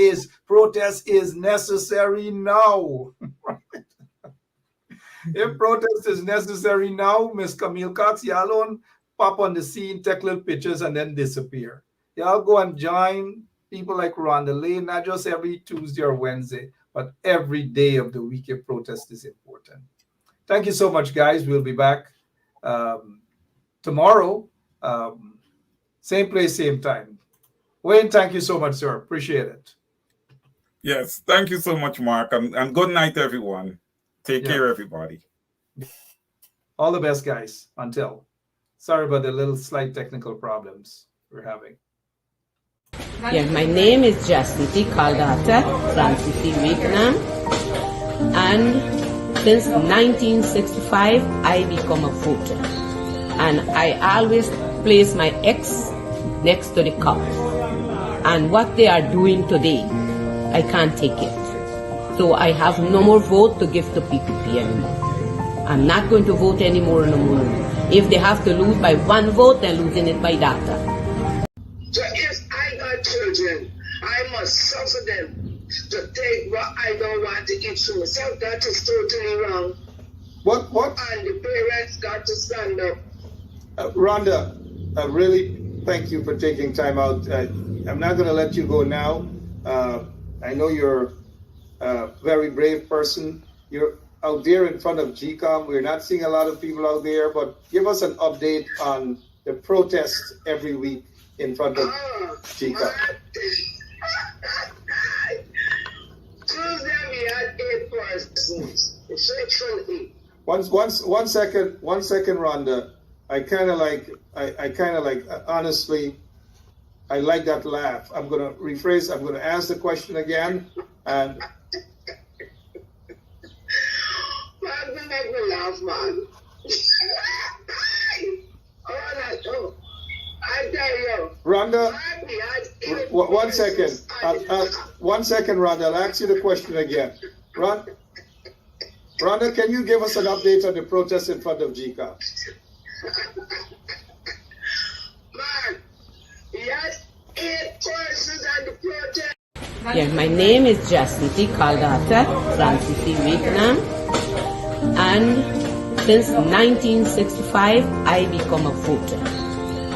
protest is necessary now? If protest is necessary now, Miss Camille Cox, y'all don't pop on the scene, take little pictures, and then disappear. Y'all go and join people like Rhonda Lane, not just every Tuesday or Wednesday, but every day of the week if protest is important. Thank you so much, guys. We'll be back tomorrow. Same place, same time. Wayne, thank you so much, sir. Appreciate it. Yes, thank you so much, Mark. And good night, everyone. Take care, everybody. All the best, guys. Until. Sorry about the little slight technical problems we're having. Yeah, my name is Jacinty Caldata Francis Vietnam, and since 1965 I become a voter, and I always place my X next to the cup. And what they are doing today, I can't take it. So I have no more vote to give to PPP anymore. I'm not going to vote anymore no more. If they have to lose by one vote, they're losing it by data. So if I got children, I must suffer them to take what I don't want to eat for myself. That is totally wrong. What? And the parents got to stand up. Rhonda, really thank you for taking time out. I'm not going to let you go now. I know you're a very brave person. You're out there in front of GCOM. We're not seeing a lot of people out there, but give us an update on the protests every week in front of GCOM. Tuesday we had 8 persons. Essentially. One second, Rhonda. I kind of like, honestly, I like that laugh. I'm going to rephrase. I'm going to ask the question again. And Man, don't make me laugh, man. I tell you. Rhonda, one second. One second, Rhonda. I'll ask you the question again. Rhonda, can you give us an update on the protest in front of GCOM? Man, yes, 8 persons at the protest. Yeah, my name is Jacinty Caldata Francis Vietnam, and since 1965 I become a voter,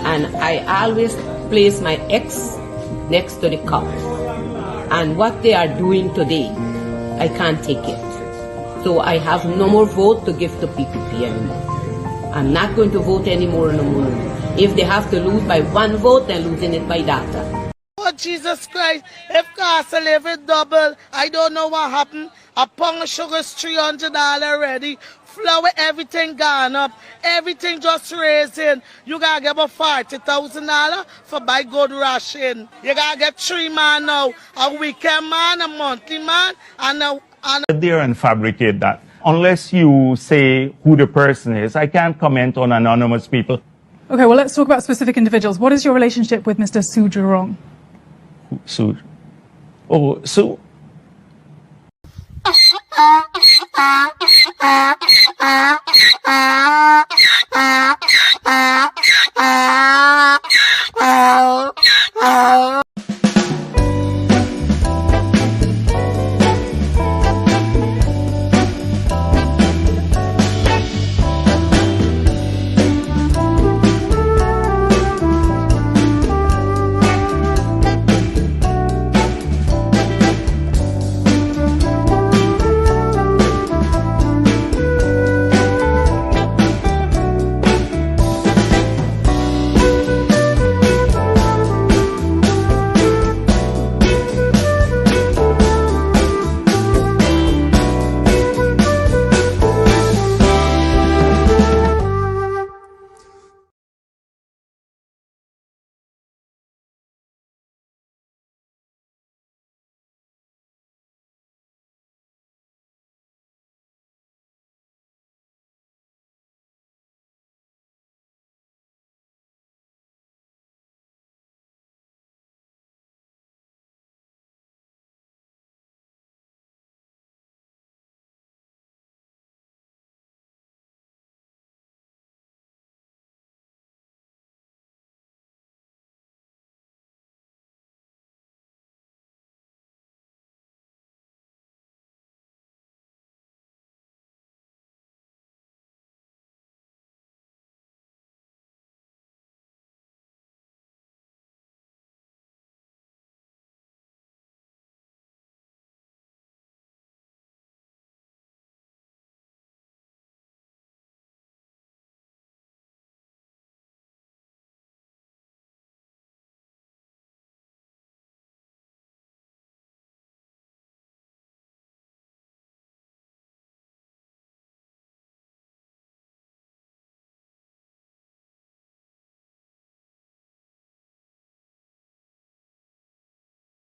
and I always place my X next to the cup. And what they are doing today, I can't take it. So I have no more vote to give to PPP anymore. I'm not going to vote anymore no more. If they have to lose by one vote, they're losing it by data. Oh, Jesus Christ, if cost of living double, I don't know what happened. A pound of sugar is $300 already. Flour, everything gone up. Everything just raising. You gotta give a $40,000 for buy good ration. You gotta get 3 man now. A weekend man, a monthly man, and a there and fabricate that. Unless you say who the person is, I can't comment on anonymous people. Okay, well, let's talk about specific individuals. What is your relationship with Mr. Su Jurong? Su? Oh, Su.